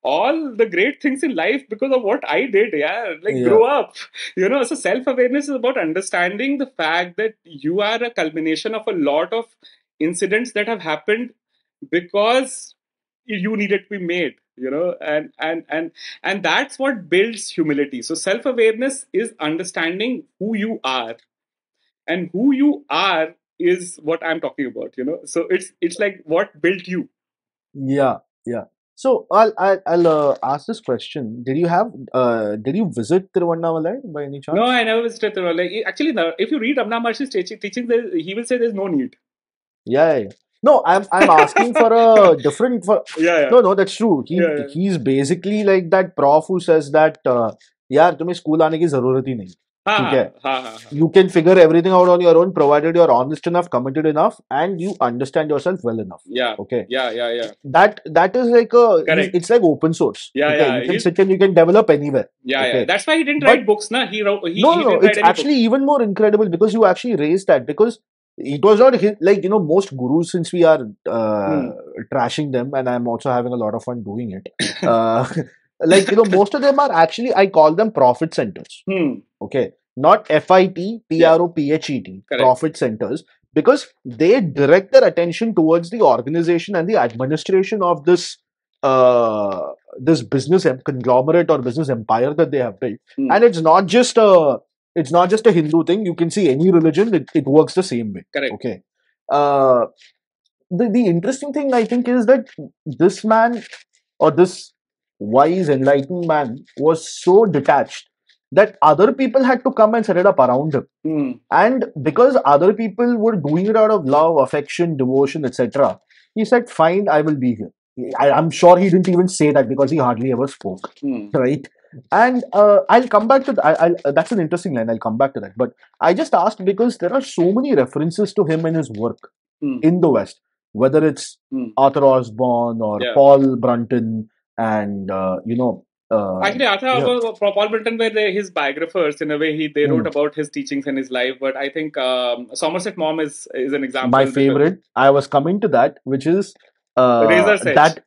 all the great things in life because of what I did. Yeah, like Yeah. grow up. You know, so self awareness is about understanding the fact that you are a culmination of a lot of incidents that have happened because you needed to be made, you know. And that's what builds humility. So self awareness is understanding who you are, and who you are is what I'm talking about, you know. So it's like what built you. Yeah. Yeah. So I'll ask this question. Did you visit Tiruvannamalai by any No, chance? I never visited Tirunelveli. Like, actually, if you read Ramana Maharishi's teaching, he will say there's no need. Yeah, yeah, yeah. No, I'm asking for a different for Yeah, yeah, no, that's true. yeah, yeah. He's basically like that prof who says that यार तुम्हें school आने की जरूरत ही नहीं. Ha ठीक ha है. ha ha ha. You can figure everything out on your own provided you're honest enough, committed enough, and you understand yourself well enough. Yeah, Okay. yeah, yeah, yeah. That is like Correct. it's like open source. Yeah, Okay. yeah. You can sit and you can develop anywhere. Yeah, yeah. Okay. That's why he didn't But write books, na. no, He no, no. didn't write It's any actually books. even more incredible because you actually raised that because it was not like most gurus since we are Hmm. trashing them and I'm also having a lot of fun doing it. Like most of them are actually I call them profit centers. Hmm. Okay, not FIT, Yeah. PROPHET, Correct. profit centers because they direct their attention towards the organization and the administration of this business conglomerate or business empire that they have built. Hmm. And it's not just a It's not just a Hindu thing. You can see any religion, it works the same way. Correct. Okay. The interesting thing I think is that this man, or this wise, enlightened man, was so detached that other people had to come and set it up around him. And because other people were doing it out of love, affection, devotion, etc., he said, "Fine, I will be here." I'm sure he didn't even say that because he hardly ever spoke, right? And I'll come back to that. That's an interesting line. I'll come back to that. But I just asked because there are so many references to him and his work in the West, whether it's Arthur Osborne or Paul Brunton, and actually, Paul Brunton were his biographers in a way. They wrote about his teachings and his life. But I think Somerset Maugham is an example. My favorite. I was coming to that, which is Razor's Edge. That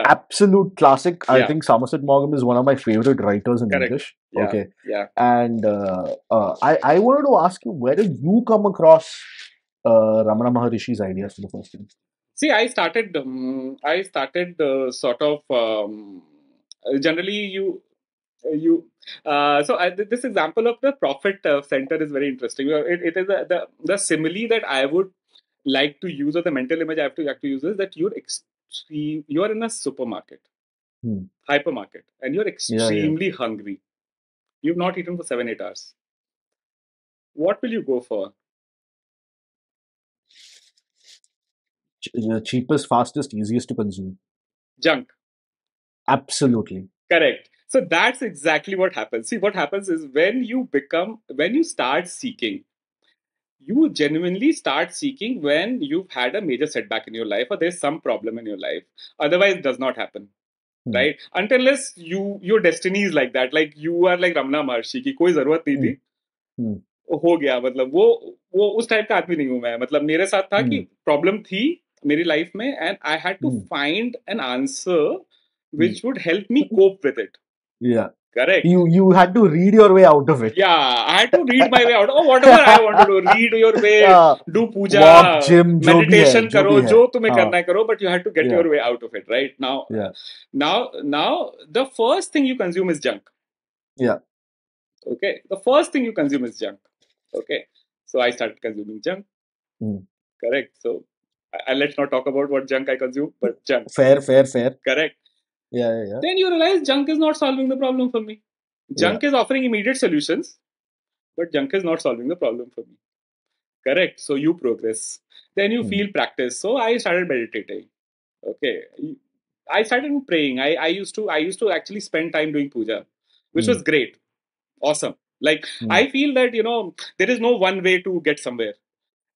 absolute classic. I think Somerset Maugham is one of my favorite writers in English. Okay. And I wanted to ask you, where did you come across Ramana Maharishi's ideas for the first time? See, I started sort of generally this example of the profit center is very interesting. It is the simile that I would like to use, or the mental image I have to use, is that you're in a supermarket, hypermarket, and you're extremely hungry. You've not eaten for 7-8 hours. What will you go for? The cheapest, fastest, easiest to consume. Junk. Absolutely. Correct. So that's exactly what happens. See, what happens is when you start seeking, you genuinely start seeking when you've had a major setback in your life or there's some problem in your life. Otherwise, it does not happen. Right? Unless your destiny is like that. Like you are like Ramana Maharishi की कोई जरूरत नहीं थी, हो गया. मतलब वो उस टाइप का आदमी नहीं हूं मैं. मतलब मेरे साथ था कि प्रॉब्लम थी मेरी लाइफ में, and I had to find an answer which would help me cope with it. Yeah. Correct. You had to read your way out of it. Yeah, I had to read my way out. Oh, whatever I want to do, read your way, do puja, walk, gym, meditation karo, jo tumhe karna hai karo, but you had to get your way out of it, right? Now, the first thing you consume is junk. Yeah. Okay. The first thing you consume is junk. Okay. So I started consuming junk. Correct. So let's not talk about what junk I consume, but junk. Fair. Correct. Yeah. Then you realize junk is not solving the problem for me. Junk is offering immediate solutions, but junk is not solving the problem for me. Correct. So you progress. Then you feel practice. So I started meditating. Okay. I started praying. I used to actually spend time doing puja, which was great. Awesome. Like I feel that, there is no one way to get somewhere.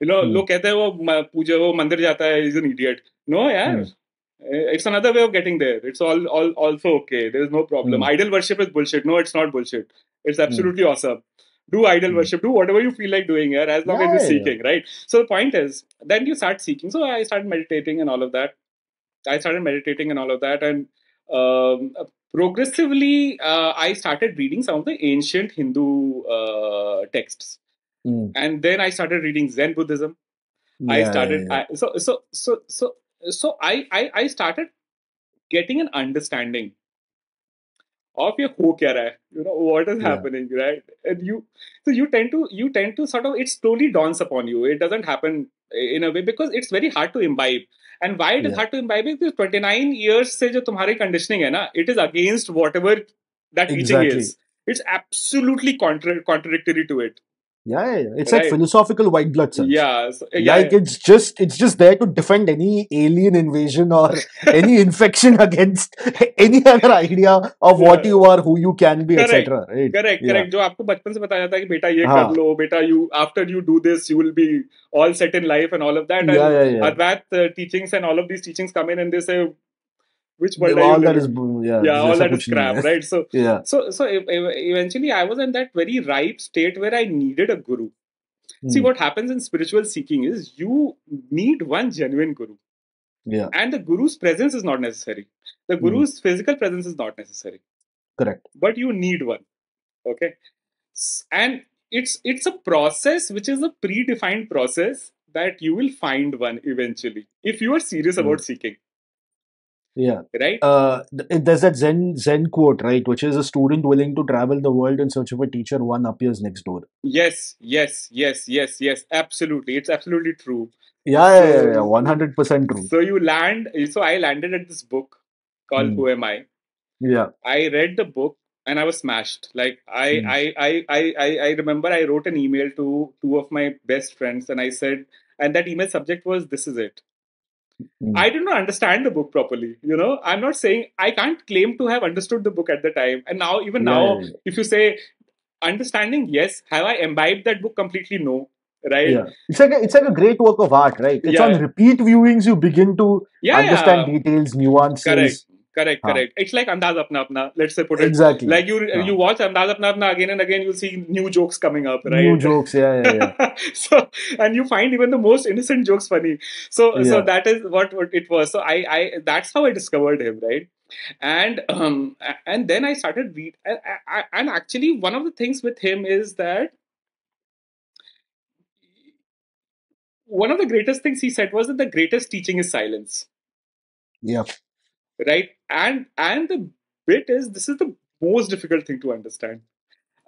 लोग कहते हैं वो पूजा वो मंदिर जाता है, is an idiot. No, यार. It's another way of getting there. It's all also okay. There is no problem. Idol worship is bullshit. No, it's not bullshit. It's absolutely awesome. Do idol worship. Do whatever you feel like doing here, as long as you're seeking, right? So the point is, then you start seeking. So I started meditating and all of that. And progressively, I started reading some of the ancient Hindu texts. And then I started reading Zen Buddhism. I started started getting an understanding of your who kya raha hai, what is happening, right? And you tend to sort of, it slowly dawns upon you. It doesn't happen in a way because it's very hard to imbibe. And why it is hard to imbibe is because 29 years se jo tumhari conditioning hai na, it is against whatever that teaching is. It's absolutely contradictory to it. Yeah. It's like philosophical white blood cells. Like it's just there to defend any alien invasion or any infection against any other idea of what you are, who you can be, etc. Right? Correct. जो आपको बचपन से बताया जाता है कि बेटा ये कर लो, बेटा after you do this you will be all set in life and all of that. And Advaita teachings and all of these teachings come in and they say, which world all are you that is all that is crap, right? So eventually I was in that very ripe state where I needed a guru. See, what happens in spiritual seeking is you need one genuine guru. And the guru's presence is not necessary. The guru's physical presence is not necessary. Correct. But you need one. Okay. And it's a process which is a predefined process that you will find one eventually if you are serious about seeking. Yeah. right? There's that Zen quote, right, which is a student willing to travel the world in search of a teacher, one appears next door. Yes, yes, yes, yes, yes. Absolutely, it's absolutely true. Yeah, So, 100% true. so you land. So I landed at this book called Hmm. Who Am I? Yeah. I read the book and I was smashed. Like Hmm. I remember I wrote an email to two of my best friends and I said, and that email subject was, "This is it." Hmm. I did not understand the book properly. I'm not saying I can't claim to have understood the book at the time. And now, even now, Yeah. if you say understanding, yes. Have I imbibed that book completely? No. Right? Yeah. It's like a great work of art, right? It's on Yeah. repeat viewings you begin to Yeah. understand Yeah. details, Correct. nuances. Correct. Huh. Correct. It's like Andaz Apna Apna. Let's say put it Exactly. like you Huh. watch Andaz Apna Apna again and again. You see new jokes coming up, New right? jokes. Yeah. So and you find even the most innocent jokes funny. So Yeah. that is what it was. So I that's how I discovered him, right? And then I started read and actually one of the things with him is that one of the greatest things he said was that the greatest teaching is silence, Yeah. right? And the bit is this is the most difficult thing to understand.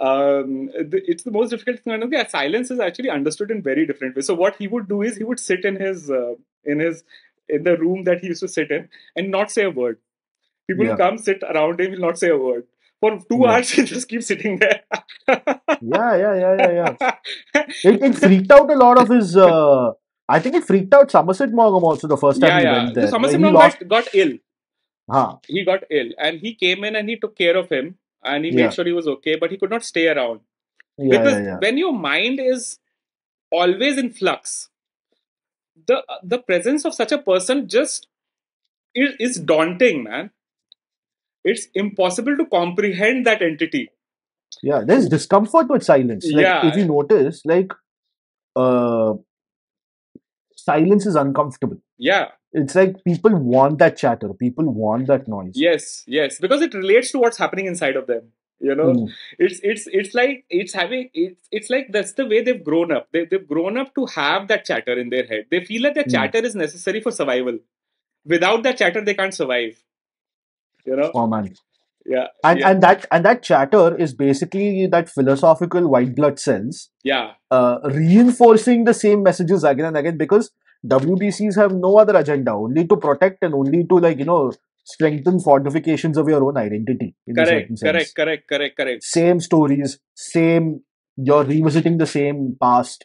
It's the most difficult thing to understand. Yeah, silence is actually understood in very different ways. So what he would do is he would sit in his in the room that he used to sit in and not say a word. People will Yeah. come sit around him, will not say a word. For two Yeah. hours, he'll just keep sitting there. Yeah. It freaked out a lot of his. I think it freaked out Somerset Maugham also the first time Yeah, he yeah. went So there. Somerset He Maugham lost. got ill. Huh. He got ill, and he came in and he took care of him, and he made Yeah. sure he was okay. But he could not stay around Yeah. because Yeah. when your mind is always in flux, the presence of such a person just is daunting, man. It's impossible to comprehend that entity. Yeah. There's discomfort with silence. Like if you Yeah, notice, like uh, silence is uncomfortable. yeah. It's like people want that chatter. People want that noise. Yes, yes, because it relates to what's happening inside of them. You know, Mm. it's like it's like that's the way they've grown up. They've grown up to have that chatter in their head. They feel that that Mm. chatter is necessary for survival. Without that chatter, they can't survive. You know? Oh man. Yeah, And yeah, and that and that chatter is basically that philosophical white blood cells yeah. reinforcing the same messages again and again because WBCs have no other agenda, only to protect and only to strengthen fortifications of your own identity in a Correct, certain correct, sense. correct, correct, correct. Same stories, same. You're revisiting the same past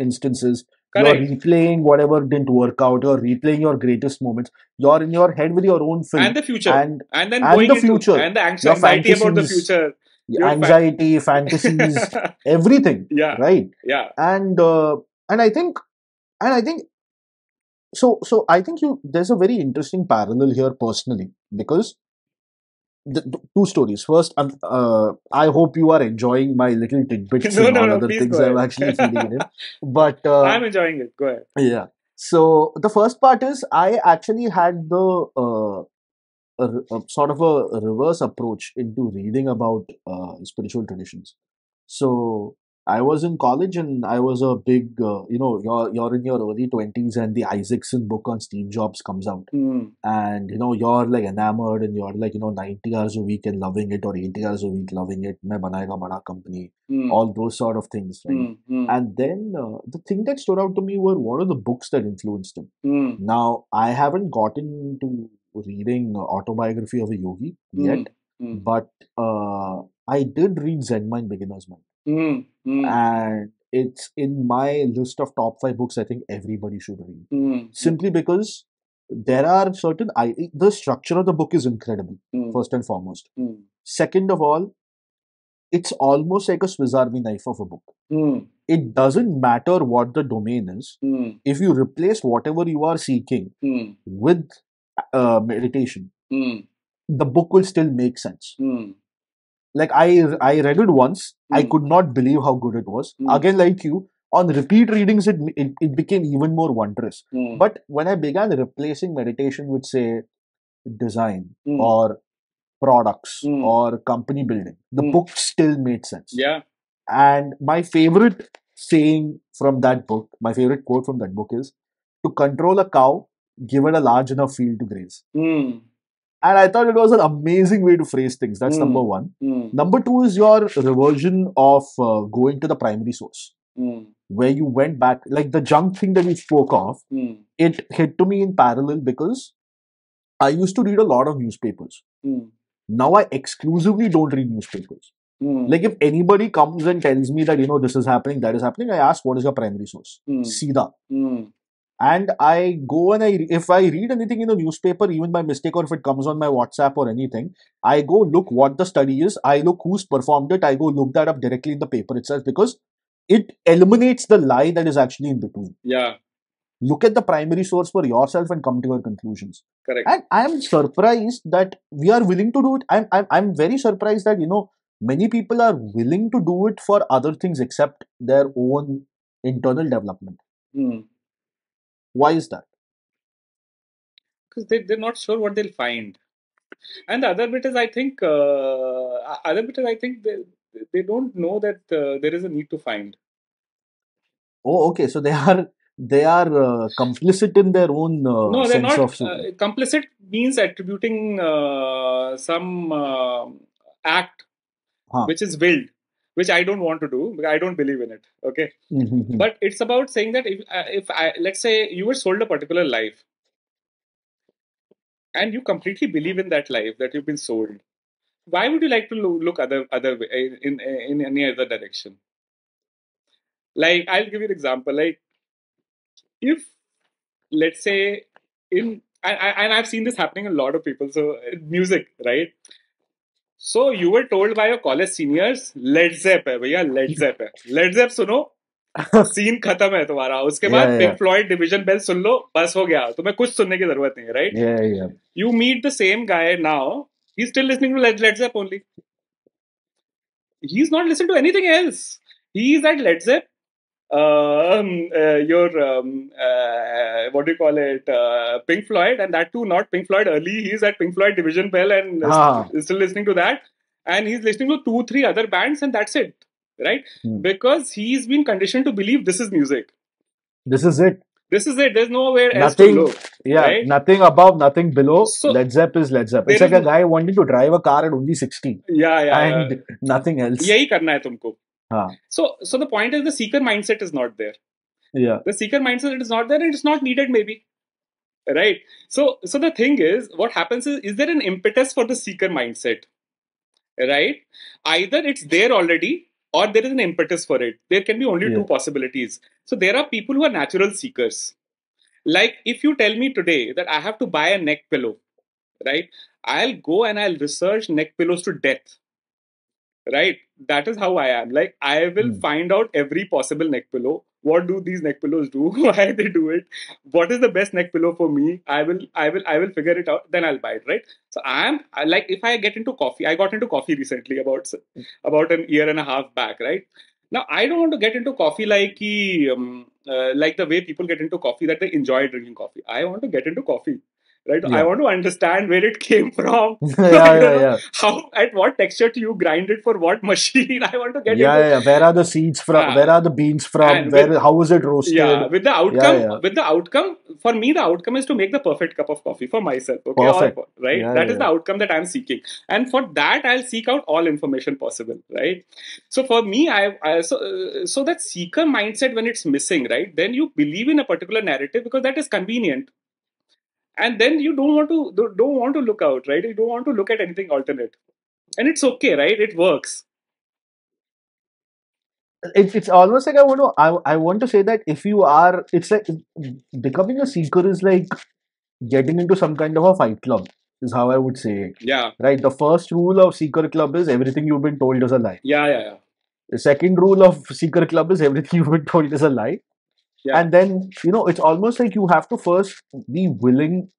instances. You're Correct. replaying whatever didn't work out. You're replaying your greatest moments. You're in your head with your own And film the future, and and then and going the into future, and the your anxiety about the fantasies, future. Your anxiety, fantasies, everything, yeah, right? yeah. And and I think and I think so. I think there's a very interesting parallel here personally because the two stories. First, I hope you are enjoying my little tidbits No, and no, all no. other Please go things I'm ahead. actually feeding it in. But I'm enjoying it. Go ahead. yeah. So the first part is I actually had a sort of a reverse approach into reading about spiritual traditions. So I was in college and I was a big, you're in your early 20s and the Isaacson book on Steve Jobs comes out. Hmm. And you're like enamored and you're like 90 hours a week and loving it or 80 hours a week loving it. Main banayega bada company, Hmm. all those sort of things, right? Hmm. Hmm. And then the thing that stood out to me were what are the books that influenced him. Hmm. Now I haven't gotten to reading autobiography of a yogi Hmm. yet, Hmm. but I did read Zen Mind Beginner's Mind, Hmm. Hmm. and it's in my list of top 5 books I think everybody should read. Hmm. Simply because there are certain the structure of the book is incredible, Hmm. first and foremost. Hmm. Second of all, it's almost like a Swiss Army knife of a book. Hmm. It doesn't matter what the domain is. Hmm. If you replace whatever you are seeking Hmm. with meditation, Hmm. the book will still make sense. Hmm. Like I read it once, I Hmm. could not believe how good it was. Hmm. Again, like you, on repeat readings, it became even more wondrous. Hmm. But when I began replacing meditation with, say, design Hmm. or products Hmm. or company building, the Hmm. book still made sense. Yeah. And my favorite saying from that book, my favorite quote from that book is, to control a cow, give it a large enough field to graze. Mm. And I thought it was an amazing way to phrase things. That's number one. Number two is your reversion of going to the primary source, where you went back, like the junk thing that you spoke of. It hit to me in parallel because I used to read a lot of newspapers. Now I exclusively don't read newspapers. Like if anybody comes and tells me that, this is happening, that is happening, I ask, what is your primary source? Seedha. And I go and if I read anything in a newspaper, even by mistake, or if it comes on my WhatsApp or anything, I go look what the study is. I look who's performed it. I go look that up directly in the paper itself because it eliminates the lie that is actually in between. Yeah. Look at the primary source for yourself and come to your conclusions. Correct. And I am surprised that we are willing to do it. I'm very surprised that, many people are willing to do it for other things except their own internal development. Why is that? Because they're not sure what they'll find. And the other bit is, I think, they don't know that there is a need to find. Oh, okay. So they are complicit in their own no, they're sense not. of Complicit means attributing some act which is willed, which I don't want to do because I don't believe in it. Okay, but it's about saying that if let's say you were sold a particular life, and you completely believe in that life that you've been sold, why would you like to look other way, in any other direction? Like, I'll give you an example. Like, if let's say and I've seen this happening in a lot of people. So music, right? So you were told by your college seniors, Led Zepp है भैया, Led Zepp है. Led Zepp सुनो, scene खत्म है तुम्हारा. उसके बाद Pink Floyd, Division Bell सुन लो, बस हो गया. तुम्हें कुछ सुनने की जरूरत नहीं है, right? Yeah. You meet the same guy now. He's still listening to Led Zepp only. He's not listening to anything else. He's at Led Zepp. What do you call it? Pink Floyd, and that too not Pink Floyd early. He's at Pink Floyd, Division Bell, and still listening to that. And he's listening to 2-3 other bands, and that's it, right? Because he's been conditioned to believe this is music. This is it. This is it. There's nowhere else to look. Yeah, right? Nothing above, nothing below. So, Led Zepp is Led Zepp. It's like a guy wanting to drive a car at only 16. And nothing else. यही करना है तुमको. So the point is, the seeker mindset is not there. Yeah. The seeker mindset is not there, and it's not needed maybe. Right. So the thing is, what happens is there an impetus for the seeker mindset? Right. Either it's there already, or there is an impetus for it. There can be only two possibilities. So there are people who are natural seekers. Like, if you tell me today that I have to buy a neck pillow, right? I'll go and I'll research neck pillows to death. Right? That is how I am. Like, I will find out every possible neck pillow. What do these neck pillows do? Why they do it? What is the best neck pillow for me? I will figure it out. Then I'll buy it. Right? So like, if I get into coffee, I got into coffee recently about an year and a half back. Right? Now, I don't want to get into coffee like the way people get into coffee, that they enjoy drinking coffee. I want to get into coffee. Right? Yeah. I want to understand where it came from. How, at what texture do you grind it for what machine? I want to get into. Where are the seeds from? Where are the beans from? How is it roasted? Yeah, with the outcome, for me, the outcome is to make the perfect cup of coffee for myself. Okay, perfect. Right? That is the outcome that I'm seeking, and for that, I'll seek out all information possible. Right? So for me, so that seeker mindset, when it's missing, right, then you believe in a particular narrative because that is convenient. And then you don't want to look out, right? You don't want to look at anything alternate, and it's okay, right? It works. It's almost like I want to say that if you are, it's like becoming a seeker is like getting into some kind of a fight club, is how I would say it. Yeah. Right. The first rule of seeker club is everything you've been told is a lie. Yeah. The second rule of seeker club is everything you've been told is a lie. Yeah. And then, it's almost like you have to first be willing,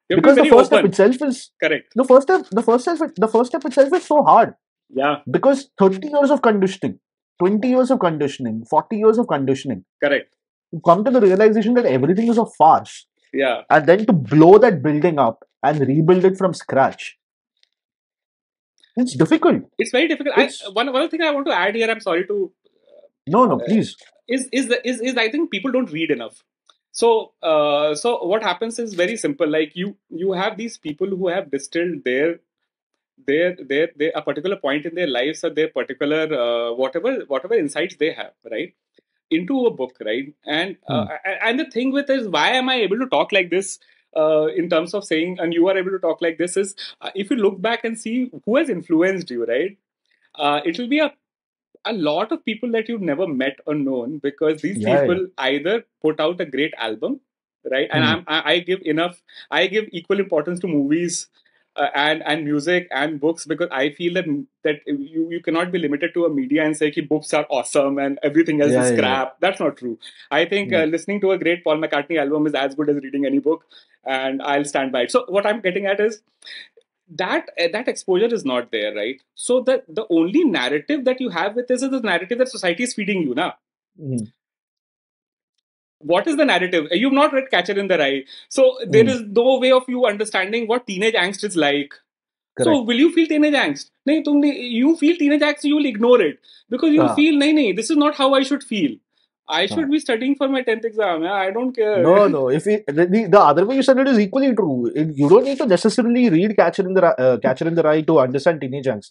because the first step itself is correct. The first step itself is so hard. Yeah. Because 30 years of conditioning, 20 years of conditioning, 40 years of conditioning. Correct. You come to the realization that everything is a farce. Yeah. And then to blow that building up and rebuild it from scratch. It's difficult. It's very difficult. One thing I want to add here, I'm sorry to... No, please. Is I think people don't read enough. So what happens is very simple. Like you have these people who have distilled their a particular point in their lives, or their particular whatever insights they have, right, into a book, right? And the thing with is, why am I able to talk like this, in terms of saying, and you are able to talk like this, is if you look back and see who has influenced you, right? It will be a lot of people that you've never met or known, because these Yeah, yeah. people either put out a great album, right? And I give equal importance to movies, and music and books, because I feel that you cannot be limited to a media and say ki books are awesome and everything else Yeah, is yeah, yeah. crap. That's not true. I think listening to a great Paul McCartney album is as good as reading any book, and I'll stand by it. So what I'm getting at is that exposure is not there, right? So the only narrative that you have with this is the narrative that society is feeding you now. Mm. What is the narrative? You've not read Catcher in the Rye, so there is no way of you understanding what teenage angst is like. So Correct. will you feel teenage angst? No, you feel teenage angst, you will ignore it, because you'll Ah, feel, no, this is not how I should feel. I ah. should be studying for my 10th exam. Yeah, I don't care. No, no. If the other way you said it is equally true. You don't need to necessarily read Catcher in the Rye to understand teenage angst.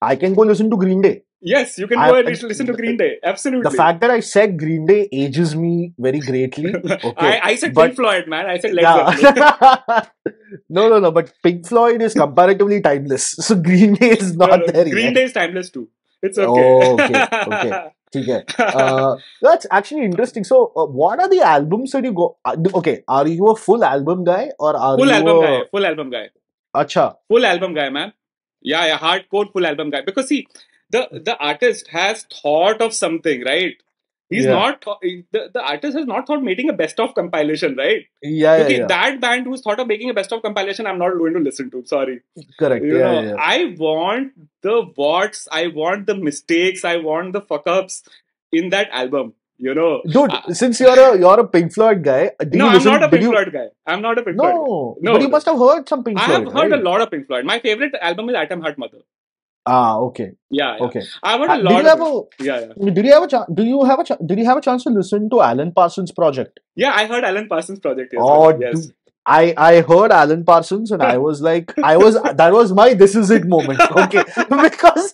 I can go listen to Green Day. Yes, you can I go and listen to Green Day. the Absolutely. fact that I said Green Day ages me very greatly. Okay, I said Pink but Floyd, man. I said Led yeah, Zeppelin. no. But Pink Floyd is comparatively timeless. So Green Day is No, not no. there Green yet. Day is timeless too. It's okay. Oh, okay. ठीक है. That's actually interesting. So, what are the albums that you go? Okay, are you a full album guy or are Full you album guy. a? Full album guy. Acha. Full album guy, man. Yeah, hardcore full album guy. Because see, the artist has thought of something, right? He's Yeah. not the artist has not thought making a best of compilation, right? Yeah. Because that band who's thought of making a best of compilation, I'm not going to listen to. Sorry. Correct. Yeah. I want the what's, I want the mistakes, I want the fuck ups in that album. Dude, since you're a Pink Floyd guy, did No, you I'm not listen? a Did Pink you? Floyd guy. I'm not a Pink Floyd guy. No, but No, you no. must have heard some Pink I Floyd, have heard a right? lot of Pink Floyd. My favorite album is Atom Heart Mother. Ah, okay. Yeah. Okay. I've heard a Did lot you of have it. a? Yeah. Did you have a? Did you have a chance to listen to Alan Parsons' project? Yeah, I heard Alan Parsons' project as well. Oh, Yes. dude, I heard Alan Parsons and I was like, that was my this is it moment. Okay, because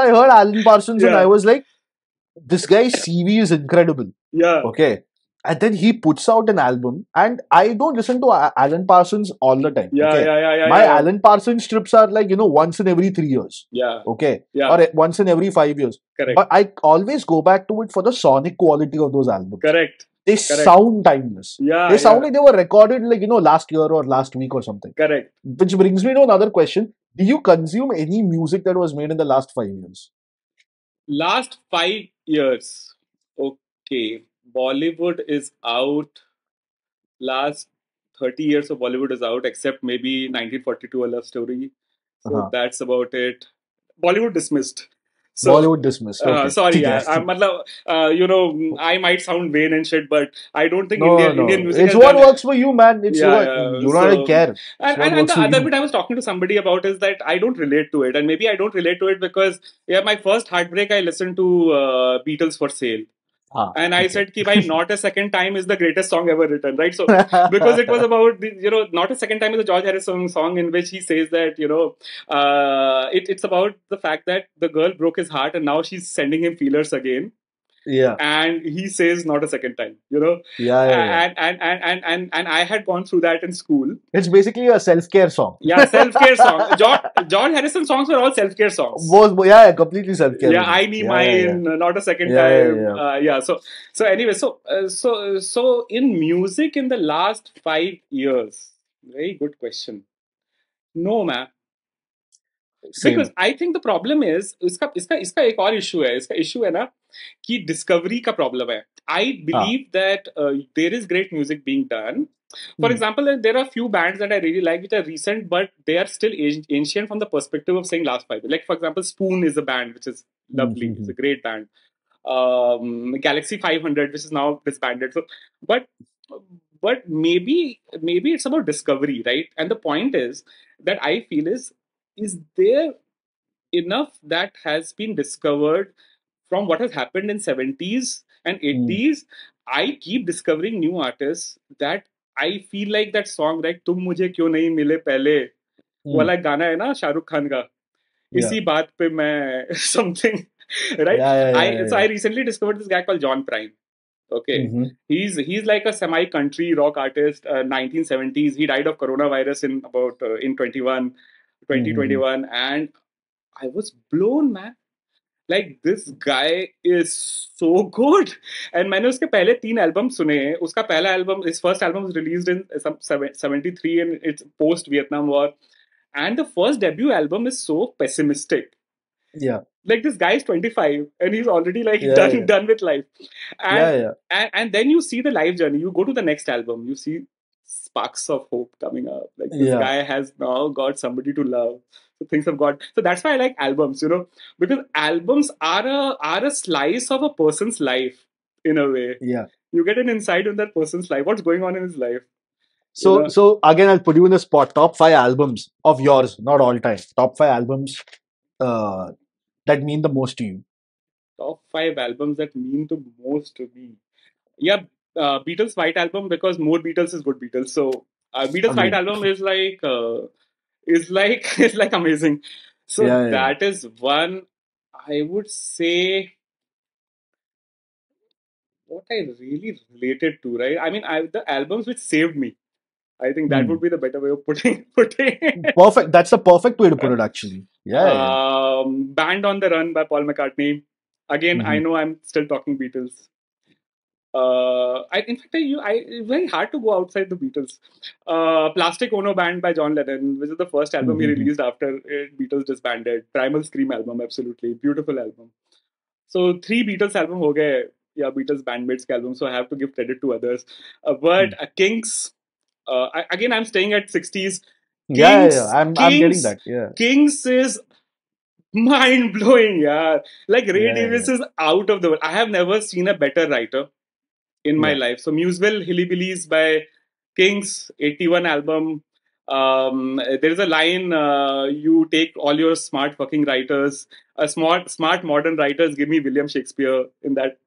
I heard Alan Parsons and I Yeah. was like, this guy's CV is incredible. Yeah. Okay. And then he puts out an album, and I don't listen to Alan Parsons all the time. Yeah. Okay. Yeah. My Yeah. Alan Parsons trips are like, once in every 3 years. Yeah. Okay. Yeah. Or once in every 5 years. Correct. But I always go back to it for the sonic quality of those albums. Correct. They sound timeless. Yeah. They sound like they were recorded like, last year or last week or something. Correct. Which brings me to another question. Do you consume any music that was made in the last 5 years? Last 5 years. Okay. Bollywood is out. Last 30 years of Bollywood is out, except maybe 1942, A Love Story. So that's about it. Bollywood dismissed. So, Bollywood dismissed. Okay. Sorry, yeah. I might sound vain and shit, but I don't think Indian music. It's what works for you, man. It's what you don't care. And the other bit I was talking to somebody about is that I don't relate to it, and maybe I don't relate to it because my first heartbreak I listened to Beatles for Sale. And I said, ki, bhai, Not a Second Time is the greatest song ever written, right? So, because it was about, Not a Second Time is a George Harrison song in which he says that, it's about the fact that the girl broke his heart and now she's sending him feelers again. Yeah. And he says not a second time, Yeah. And I had gone through that in school. It's basically a self-care song. Yeah, self-care song. George Harrison songs were all self-care songs. Completely self-care. Yeah, I need mine, not a second time. So anyway, so in music in the last 5 years, very good question. No, man. Because I think the problem is इसका एक और issue है. इसका issue है ना कि discovery का problem है. I believe that there is great music being done. For example, there are few bands that I really like which are recent, but they are still ancient from the perspective of saying last 5 years. Like for example, Spoon is a band which is lovely. It's a great band. Galaxy 500, which is now disbanded. So, but maybe it's about discovery, right? And the point is that I feel is there enough that has been discovered from what has happened in 70s and 80s I keep discovering new artists that I feel like that song, like तुम मुझे क्यों नहीं मिले पहले, वाला गाना है ना शाहरुख खान का, इसी बात पे मैं something, right? I recently discovered this guy called John Prine. Okay, he's like a semi-country rock artist. 1970s. He died of coronavirus in about in 2021, and I was blown, man. Like this guy is so good. And मैंने उसके पहले 3 albums सुने हैं. उसका पहला album, his first album was released in 73 and it's post Vietnam War. And the first debut album is so pessimistic. Yeah. Like this guy is 25 and he's already like done with life. And then you see the life journey. You go to the next album, you see sparks of hope coming up. Like this guy has now got somebody to love. So things have got. So that's why I like albums, because albums are a slice of a person's life in a way. Yeah. You get an insight on that person's life. What's going on in his life. So again, I'll put you in the spot. Top 5 albums of yours, not all time. Top 5 albums that mean the most to you. Top 5 albums that mean the most to me. Yeah, Beatles White Album, because more Beatles is good Beatles. So Beatles White Album is like amazing. So that is one. I would say what I really related to, right? I mean, the albums which saved me. I think that would be the better way of putting it. Perfect. That's the perfect way to put it, actually. Band on the Run by Paul McCartney. Again, I know I'm still talking Beatles. In fact, it's very hard to go outside the Beatles. Plastic Ono Band by John Lennon, which is the first album he released after Beatles disbanded. Primal Scream album, absolutely beautiful album. So 3 Beatles album ho gaye, Beatles bandmates ke album. So I have to give credit to others. But Kings. Again, I'm staying at 60s. Kings, I'm getting that. Yeah. Kings is mind blowing, yeah. Like Ray Davies is out of the world. I have never seen a better writer in my life. So Museville Hillybillies by Kings, 81 album. There is a line, you take all your smart fucking writers, smart modern writers, give me William Shakespeare in that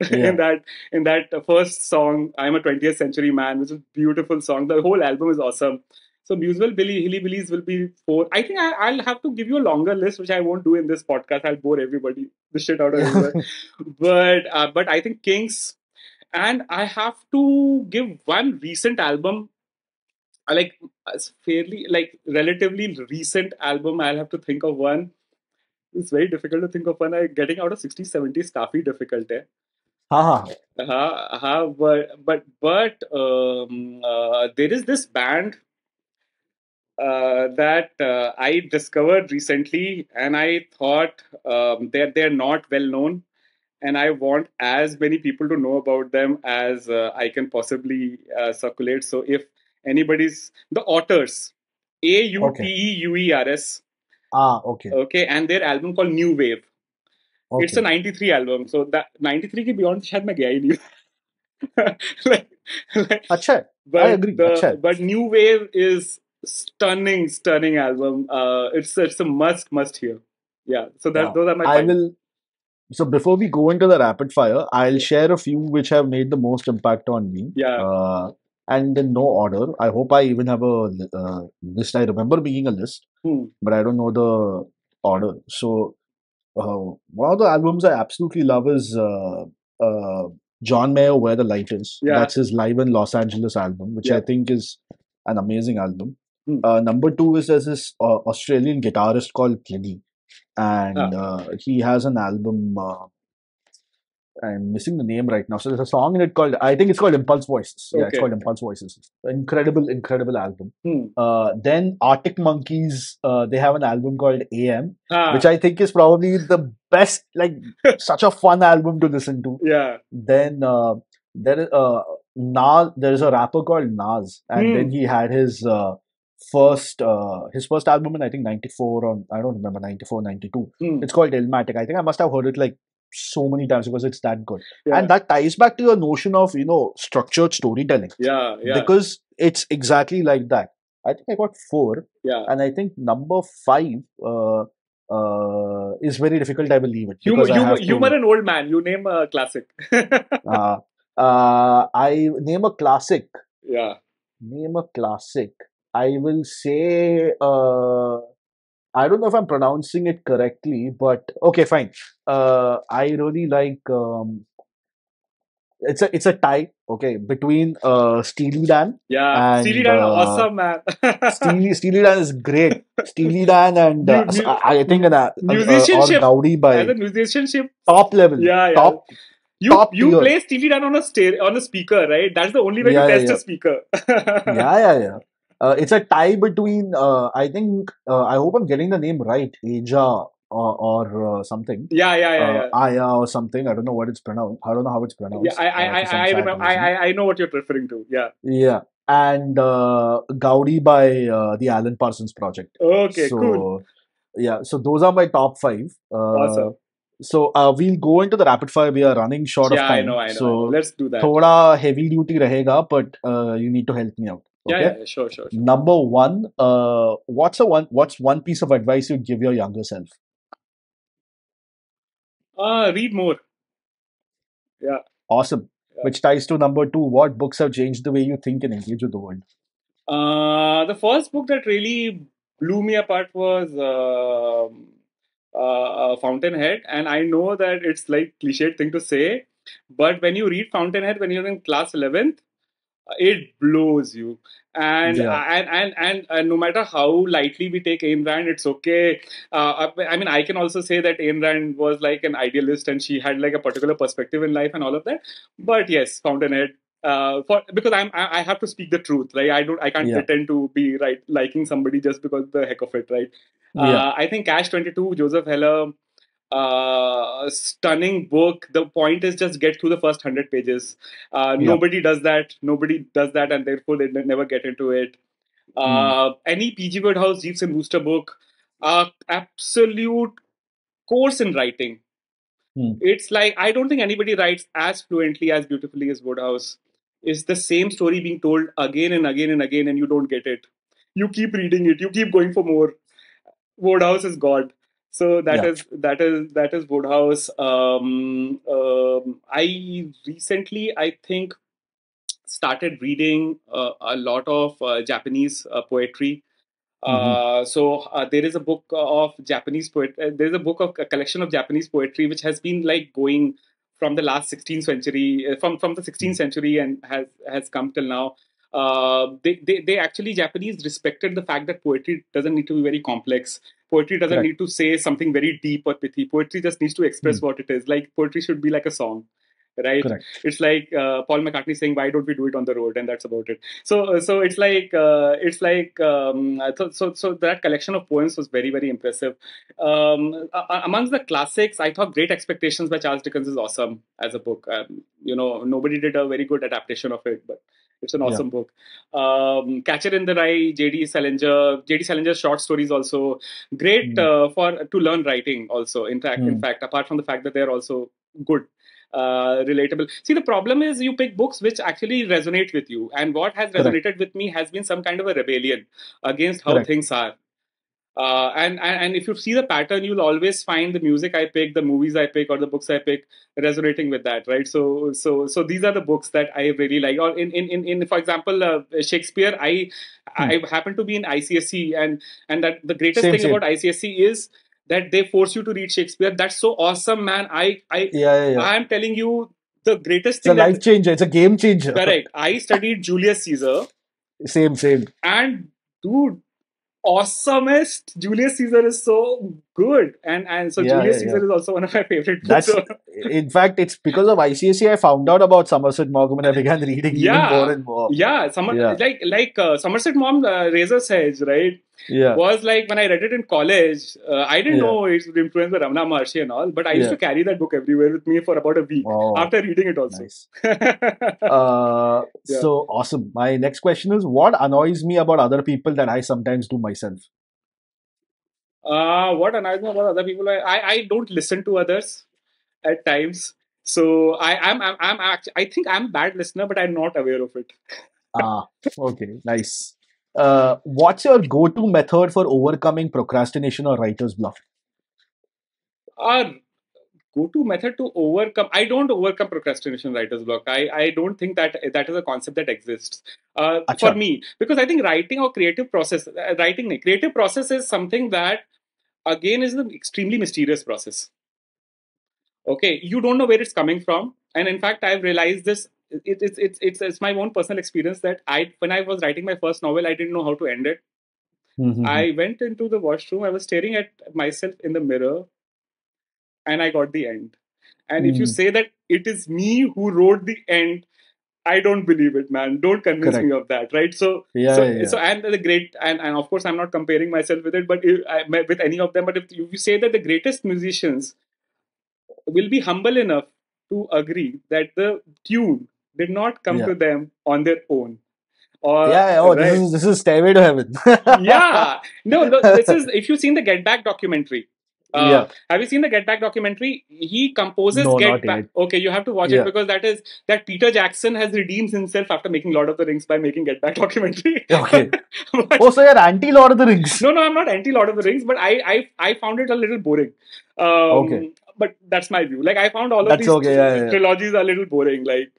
in that first song, I'm a 20th century man, which is a beautiful song. The whole album is awesome. So Museville Hillybillies will be 4. I think I'll have to give you a longer list, which I won't do in this podcast. I'll bore everybody, the shit out of everyone. But I think Kings. And I have to give one recent album, like fairly, like relatively recent album. I'll have to think of one. It's very difficult to think of one. Getting out of 60s, 70s, काफी difficult है. But there is this band that I discovered recently, and I thought they're not well known. And I want as many people to know about them as I can possibly circulate. So if anybody's... The Authors. Auteurs. Okay, and their album called New Wave. Okay. It's a 93 album. So that 93 ke beyond शायद मैं गया ही नहीं. I agree. But New Wave is stunning album. It's a must hear. Yeah. So those are my So before we go into the rapid fire, I'll share a few which have made the most impact on me. Yeah. And in no order. I hope I even have a list. I remember being a list, but I don't know the order. So one of the albums I absolutely love is John Mayer, Where the Light Is. Yeah. That's his Live in Los Angeles album, which I think is an amazing album. Number 2 is there's this Australian guitarist called Pliny. And he has an album, I'm missing the name right now. So there's a song in it called, I think it's called Impulse Voices. Yeah, it's called Impulse Voices. Incredible album. Then Arctic Monkeys, they have an album called AM, which I think is probably the best, like such a fun album to listen to. Yeah. Then there is a rapper called Nas, and then he had his first album in I think 94 or I don't remember 94 92. It's called Illmatic. I think I must have heard it like so many times because it's that good. And that ties back to the notion of structured storytelling. Yeah. Because it's exactly like that. I think I got 4. Yeah. And I think number 5 is very difficult. I will leave it. You are an old man. You name a classic. I name a classic. Yeah. Name a classic. I will say. I don't know if I'm pronouncing it correctly, but okay, fine. I really like. It's a tie. Okay, between Steely Dan Yeah. Steely and Dan, awesome, man. Steely Dan is great. Steely Dan and mu- so mu- I think or musicianship. Gaudi As a by musicianship, top level, yeah, yeah. top You top you tier. play Steely Dan on on a speaker, right? That's the only way to Yeah, yeah, test a yeah, speaker. yeah. It's a tie between I think I hope I'm getting the name right, Aja or something, Yeah, yeah, yeah, yeah. Aya or something. I don't know what it's pronounced. I don't know how it's Yeah, pronounced for some I sad remember. reason. I know what you're referring to. Yeah. Yeah, and Gaudi by the Alan Parsons Project. Okay. Cool. So yeah, so those are my top five. Awesome. So we'll go into the rapid fire. We are running short of Yeah, I time, know. I know. I know. so Let's do that. thoda heavy duty rahega, but you need to help me out. Yeah, Okay. yeah, yeah. Sure, sure, sure. Number one, what's one piece of advice you'd give your younger self? Read more. Yeah. Awesome. Yeah. Which ties to number two, what books have changed the way you think and engage with the world? The first book that really blew me apart was Fountainhead, and I know that it's like cliched thing to say, but when you read Fountainhead when you're in class 11th, it blows you. And Yeah. no matter how lightly we take Ayn Rand, it's okay. I mean, I can also say that Ayn Rand was like an idealist, and she had like a particular perspective in life and all of that. But yes, Fountainhead. Because I have to speak the truth, right? I can't Yeah. pretend to be right liking somebody just because the heck of it, right? Yeah. I think Cash 22, Joseph Heller, stunning book. The point is just get through the first 100 pages. Yeah. Nobody does that. Nobody does that, and therefore they never get into it. Any PG Woodhouse Jeeves and Wooster book, absolute course in writing. It's like I don't think anybody writes as fluently as beautifully as Woodhouse. It's the same story being told again and again and again, and you don't get it. You keep reading it. You keep going for more. Woodhouse is God. So Yeah. that is Woodhouse. I recently, I think, started reading a lot of Japanese poetry. There is a book of Japanese poet. There is a book of a collection of Japanese poetry which has been like going from the last 16th century, from the 16th century, and has come till now. They actually Japanese respected the fact that poetry doesn't need to be very complex. Poetry doesn't Correct. need to say something very deep or pithy. Poetry just needs to express what it is. Like poetry should be like a song, right? Correct. It's like Paul McCartney saying, "Why don't we do it on the road?" And that's about it. So it's like so that collection of poems was very, very impressive. Amongst the classics, I thought Great Expectations by Charles Dickens is awesome as a book. Nobody did a very good adaptation of it, but it's an awesome book. Catcher in the Rye, J.D. Salinger's short stories also great for to learn writing. Also, in fact, apart from the fact that they're also good. Relatable. See, the problem is you pick books which actually resonate with you, and what has resonated with me has been some kind of a rebellion against how things are. And if you see the pattern, you'll always find the music I pick, the movies I pick, or the books I pick resonating with that, right? So these are the books that I really like. Or in for example, Shakespeare. I happen to be in ICSE, and that the greatest thing about ICSE is that they force you to read Shakespeare. That's so awesome, man. I am telling you the greatest thing. It's a life changer. It's a game changer. Correct. I studied Julius Caesar. Same. And dude, awesomest. Julius Caesar is so good, and so Julius Caesar is also one of my favorite books. In fact, it's because of ICSE I found out about Somerset Maugham and I began reading even more and more. Like Somerset Maugham, Razor's Edge, right? Yeah. Was like when I read it in college, I didn't know it's influenced by Ramana, Maharishi and all, but I used to carry that book everywhere with me for about a week after reading it also. Nice. So awesome. My next question is, what annoys me about other people that I sometimes do myself? What annoys me about other people? I don't listen to others at times. So I'm actually, I think I'm a bad listener, but I'm not aware of it. Okay, nice. What's your go-to method for overcoming procrastination or writer's block? go-to method to overcome. I don't overcome procrastination, writer's block. I don't think that that is a concept that exists for me, because I think writing or creative process, creative process is something that again is an extremely mysterious process. Okay, you don't know where it's coming from, and in fact, I've realized this. It's my own personal experience that when I was writing my first novel, I didn't know how to end it. I went into the washroom. I was staring at myself in the mirror, and I got the end. And if you say that it is me who wrote the end, I don't believe it, man. Don't convince me of that, right? So and the great, and of course, I'm not comparing myself with it, but with any of them. But if you say that the greatest musicians will be humble enough to agree that the tune did not come to them on their own. Or, right? This is Stairway to Heaven. No, this is, if you've seen the Get Back documentary. Have you seen the Get Back documentary? He composes Get Back. Okay, you have to watch it, because that Peter Jackson has redeemed himself after making Lord of the Rings by making Get Back documentary. Okay. So you're anti Lord of the Rings? No, I'm not anti Lord of the Rings, but I found it a little boring. Okay. But that's my view. Like, I found all of these trilogies a little boring, like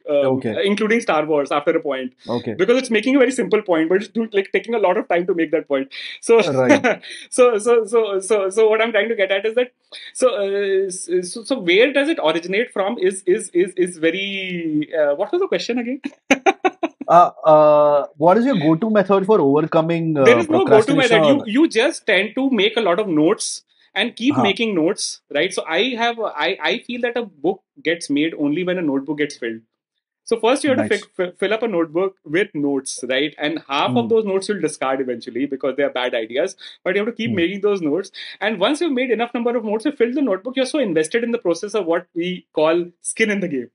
including Star Wars after a point. Because it's making a very simple point, but it's like taking a lot of time to make that point. So, so what I'm trying to get at is that so where does it originate from? Is very. What was the question again? What is your go-to method for overcoming? There is no go-to method. You just tend to make a lot of notes and keep making notes, right? So I feel that a book gets made only when a notebook gets filled. So first you have to fill up a notebook with notes, right? And half of those notes you'll discard eventually because they are bad ideas. But you have to keep making those notes. And once you've made enough number of notes, you fill the notebook, you're so invested in the process of what we call skin in the game.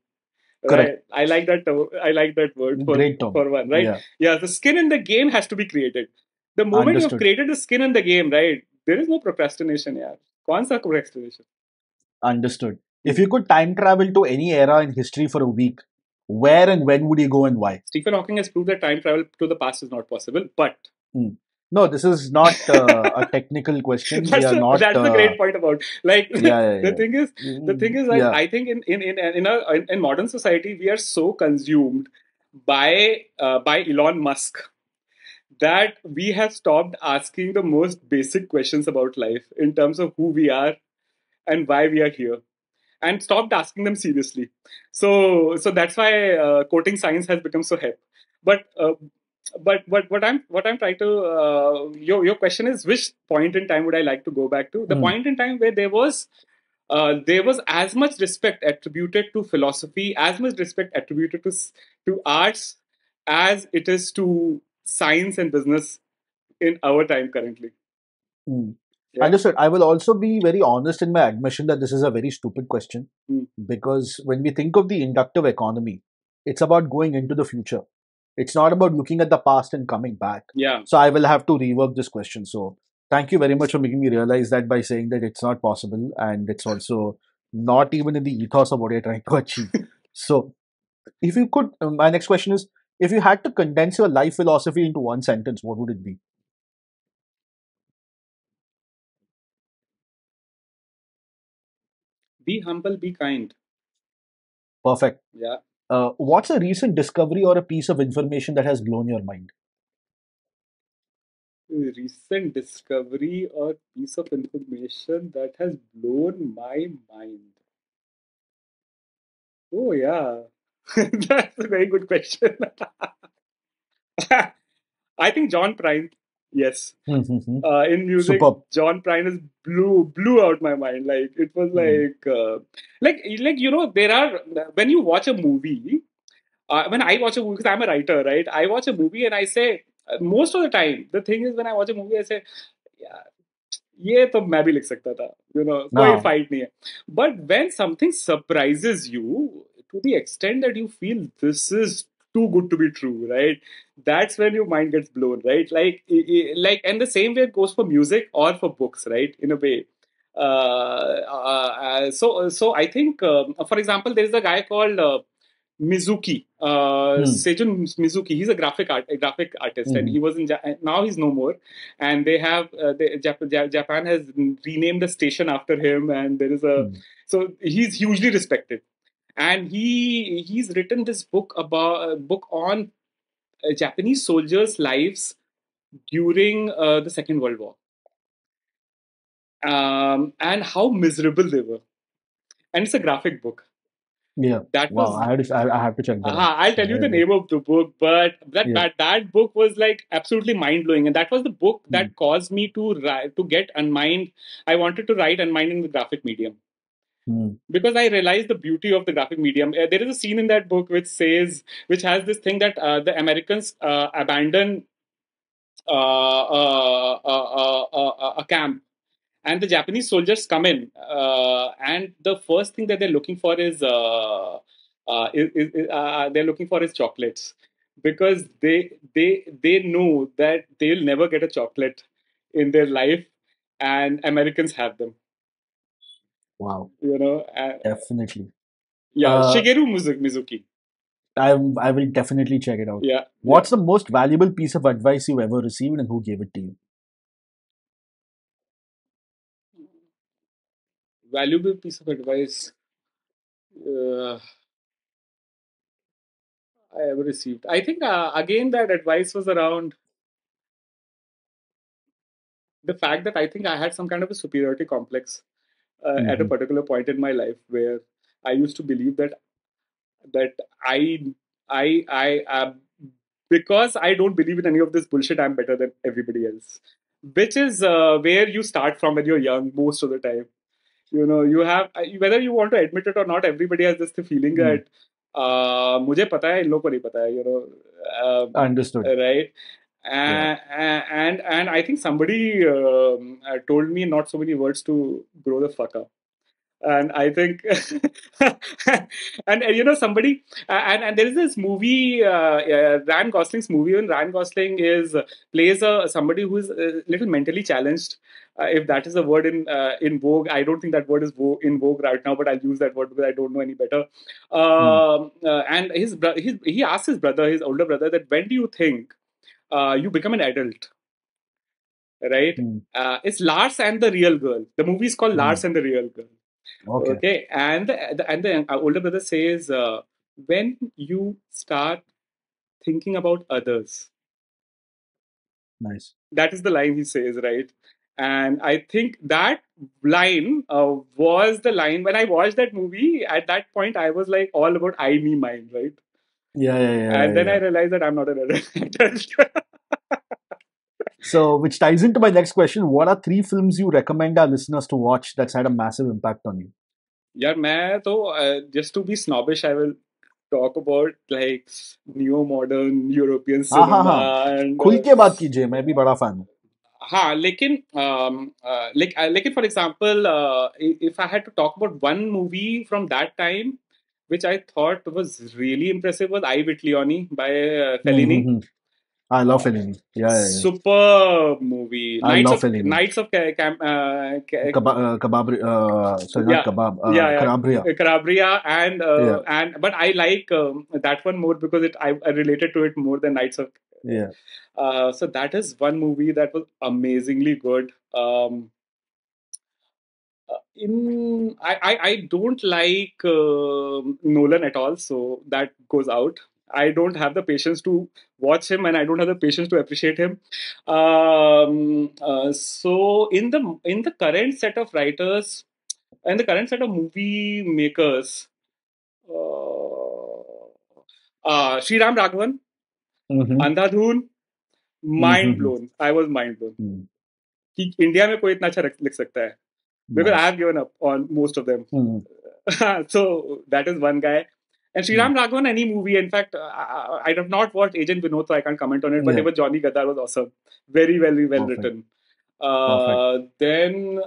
Correct. Right? I like that word for one, right? Yeah, the skin in the game has to be created. The moment you've created the skin in the game, right? There is no procrastination, yaar. Kaun sa procrastination? Understood. If you could time travel to any era in history for a week, where and when would you go and why? Stephen Hawking has proved that time travel to the past is not possible, but... No, this is not a technical question. That's the great point about, like, the thing is, I think in modern society we are so consumed by Elon Musk that we have stopped asking the most basic questions about life in terms of who we are and why we are here, and stopped asking them seriously. So that's why quoting science has become so hip. But what I'm trying to your question is, which point in time would I like to go back to? The point in time where there was as much respect attributed to philosophy, as much respect attributed to arts as it is to science and business in our time currently. Understood. I will also be very honest in my admission that this is a very stupid question, because when we think of the inductive economy, it's about going into the future. It's not about looking at the past and coming back. So I will have to rework this question. So thank you very much for making me realize that by saying that it's not possible, and it's also not even in the ethos of what you're trying to achieve. So if you could, my next question is, if you had to condense your life philosophy into one sentence, what would it be? Be humble, be kind. Perfect. Yeah. What's a recent discovery or a piece of information that has blown your mind? Recent discovery or piece of information that has blown my mind. Oh, yeah. That's a very good question. I think John Prine. Yes. In music, superb. John Prine has blew out my mind. Like, it was like you know, there are, when you watch a movie, when I watch a movie, because I'm a writer, right? I watch a movie and I say, most of the time, the thing is, when I watch a movie, I say, yeah, ये तो मैं भी लिख सकता था, you know, कोई fight नहीं है. But when something surprises you to the extent that you feel this is too good to be true, right? That's when your mind gets blown, right? Like, and the same way it goes for music or for books, right? In a way. So I think, for example, there is a guy called Mizuki, Seijun Mizuki. He's a graphic artist, and he was in now he's no more. And they have Japan has renamed a station after him, and there is a so he's hugely respected. And he's written this book book on Japanese soldiers' lives during the Second World War, and how miserable they were. And it's a graphic book. Yeah. That Wow. was I have to check that out. I'll tell you the name of the book, but that book was like absolutely mind blowing, and that was the book that caused me to get unmind. I wanted to write unmind in the graphic medium because I realized the beauty of the graphic medium. There is a scene in that book which has this thing that the Americans abandon a camp, and the Japanese soldiers come in, and the first thing that they're looking for they're looking for is chocolates, because they know that they'll never get a chocolate in their life, and Americans have them. Wow. Definitely. Shigeru Mizuki. I will definitely check it out. Yeah. What's the most valuable piece of advice you ever received, and who gave it to you? Valuable piece of advice I ever received. I think again that advice was around the fact that I think I had some kind of a superiority complex at a particular point in my life, where I used to believe that I because I don't believe in any of this bullshit, I'm better than everybody else, which is where you start from when you're young most of the time. You have, whether you want to admit it or not, everybody has this feeling that मुझे पता है इन लोगों को नहीं पता है, Understood. right? And I think somebody told me not so many words to grow the fuck up. And I think, and somebody, and there is this movie, Ryan Gosling's movie, when Ryan Gosling plays somebody who is a little mentally challenged. If that is a word in vogue, I don't think that word is in vogue right now, but I'll use that word because I don't know any better. And he asked his older brother, that when do you think you become an adult? Right? It's Lars and the Real Girl. The movie is called Lars and the Real Girl. Okay. And the older brother says, when you start thinking about others. Nice. That is the line he says, right? And I think that line was the line when I watched that movie. At that point, I was like all about I, me, mine, right? Yeah. And then I realized that I'm not an adult. So, which ties into my next question. What are 3 films you recommend our listeners to watch that's had a massive impact on you? Yeah, मैं तो just to be snobbish, I will talk about like neo-modern European cinema. And खुल के बात कीजिए, मैं भी बड़ा fan हूँ. हाँ, लेकिन for example, if I had to talk about one movie from that time, which I thought was really impressive, was I, Vitlioni by Fellini. I love Fellini. Yeah. Super movie. I love Fellini. Knights of Calabria. Calabria, and but I like that one more because I related to it more than Knights of. Yeah. So that is one movie that was amazingly good. I don't like Nolan at all, so that goes out. I don't have the patience to watch him, and I don't have the patience to appreciate him. So in the current set of writers and the current set of movie makers, Sriram Raghavan, Andhadhun, mind blown. I was mind blown. कि India में कोई इतना अच्छा लिख सकता है. Because I have given up on most of them. So that is one guy. And Sriram Raghavan, any movie. In fact, I have not watched Agent Vinod, so I can't comment on it. But even Johnny Gadar was awesome. Very, very well written. Then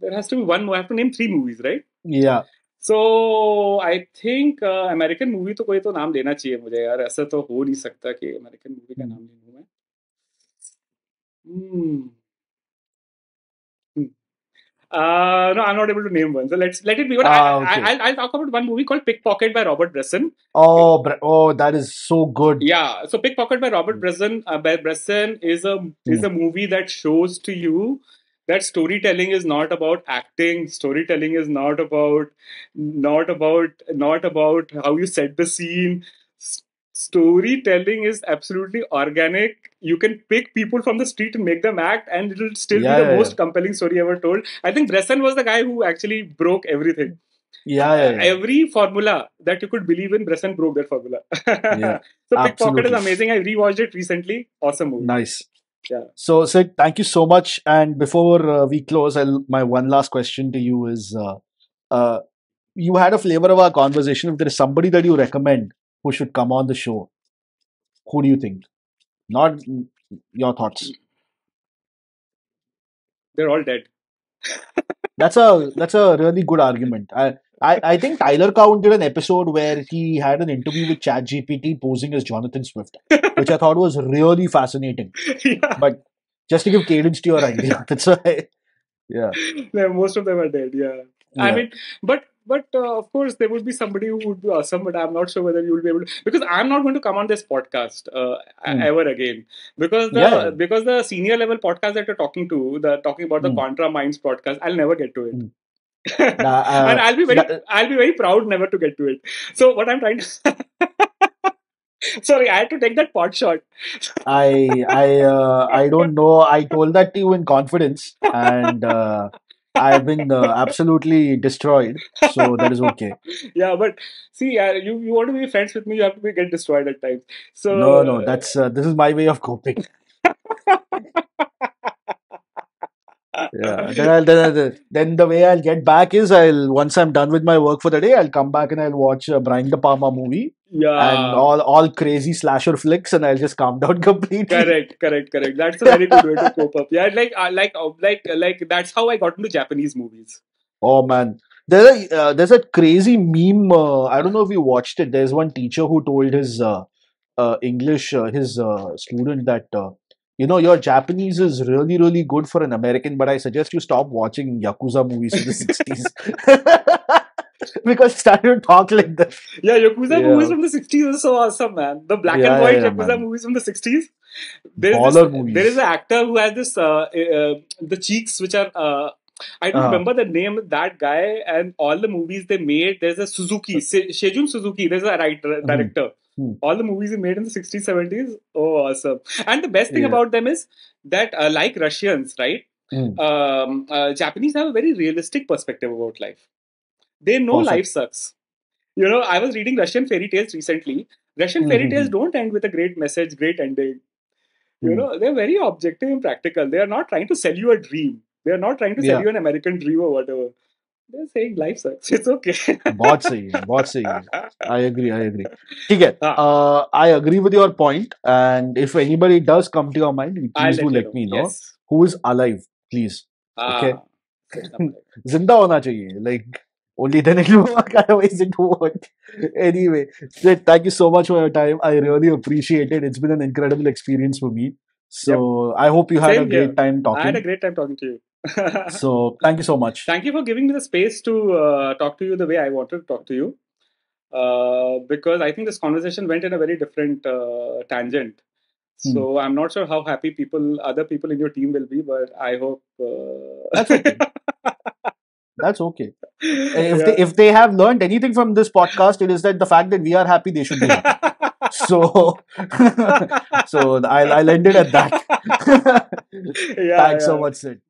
there has to be one more. I have to name 3 movies, right? Yeah. So I think American movie तो कोई तो नाम लेना चाहिए मुझे यार. ऐसा तो हो नहीं सकता कि American movie का नाम ले लूँ मैं. No, I'm not able to name one. So let it be. But Okay. I'll talk about one movie called Pickpocket by Robert Bresson. Oh, that is so good. Yeah, so Pickpocket by Robert Bresson. Bresson is a movie that shows to you that storytelling is not about acting. Storytelling is not about how you set the scene. Storytelling is absolutely organic. You can pick people from the street and make them act, and it'll still be Yeah, the yeah, yeah. most compelling story ever told. I think Bresson was the guy who actually broke everything. Yeah, yeah, yeah. Every formula that you could believe in, Bresson broke that formula. Yeah, So Pickpocket is absolutely. amazing. I rewatched it recently. Awesome movie. Nice. Yeah. So, Sid, thank you so much. And before we close, my one last question to you is uh, you had a flavor of our conversation. If there is somebody that you recommend who should come on the show, who do you think? Not your thoughts. They're all dead. That's a really good argument. I think Tyler Cowen did an episode where he had an interview with ChatGPT posing as Jonathan Swift, which I thought was really fascinating. Yeah. But just to give cadence to your idea, that's why. Yeah. Yeah, most of them are dead. Yeah. I Yeah. mean, but of course there would be somebody who would be awesome, but I'm not sure whether you will be able to, because I'm not going to come on this podcast Mm. ever again, because Yeah. the senior level podcast that you're talking about the Mm. ContraMinds podcast, I'll never get to it. Mm. And I'll be very proud never to get to it. So what I'm trying to sorry, I had to take that pot shot. I don't know. I told that to you in confidence, and I've been absolutely destroyed. So that is okay. Yeah, but see, you want to be friends with me, you have to get destroyed at times. No, So no, that's this is my way of coping. Yeah. Then the way I'll get back is I'll once I'm done with my work for the day, I'll come back and I'll watch a Brian De Palma movie and yeah, all crazy slasher flicks, and I'll just calm down completely. correct. That's a very good way to cope up. Yeah, like that's how I got into Japanese movies. Oh man, there's a crazy meme. I don't know if you watched it. There's one teacher who told his English his student that your Japanese is really good for an American, but I suggest you stop watching Yakuza movies from the 60s because he started to talk like that. Yeah, Yakuza movies Yeah, from the 60s are so awesome, man. The black and yeah, white yeah, Yakuza man. movies from the 60s. Baller There is movies. an actor who has this the cheeks which are I don't Uh, remember the name of that guy, and all the movies they made. There's a Suzuki, Seijun Suzuki. There's a mhm, director. mhm. All the movies he made in the 60s, 70s. Oh, awesome. And the best thing Yeah. about them is that, like Russians, right? Mm. Japanese have a very realistic perspective about life. They know life Perfect. sucks. You know, I was reading Russian fairy tales recently. Russian fairy tales Mhm, don't end with a great message, great ending. You mhm. know, they're very objective and practical. They are not trying to sell you a dream. They are not trying to sell Yeah. you an American dream or whatever. They're saying life sucks. It's okay. बहुत सही है बहुत सही है I agree ठीक है Ah, I agree with your point and if anybody does come to your mind I'll please do let you let know. me know Yes. who is alive please okay Ah, sit up. जिंदा होना चाहिए like only then it will work otherwise it won't work anyway Sid, thank you so much for your time I really appreciate it it's been an incredible experience for me so Yep. I hope you had a Same here. great time I had a talking great time talking to you. so thank you so much Thank you for giving me the space to talk to you the way I wanted to talk to you. Because I think this conversation went in a very different tangent. Hmm. So I'm not sure how happy other people in your team will be, but I hope. That's okay. That's okay. If Yeah. they have learned anything from this podcast, it is that the fact that we are happy, they should be happy. So so I'll end it at that. Yeah, Thanks so yeah. much, Sid.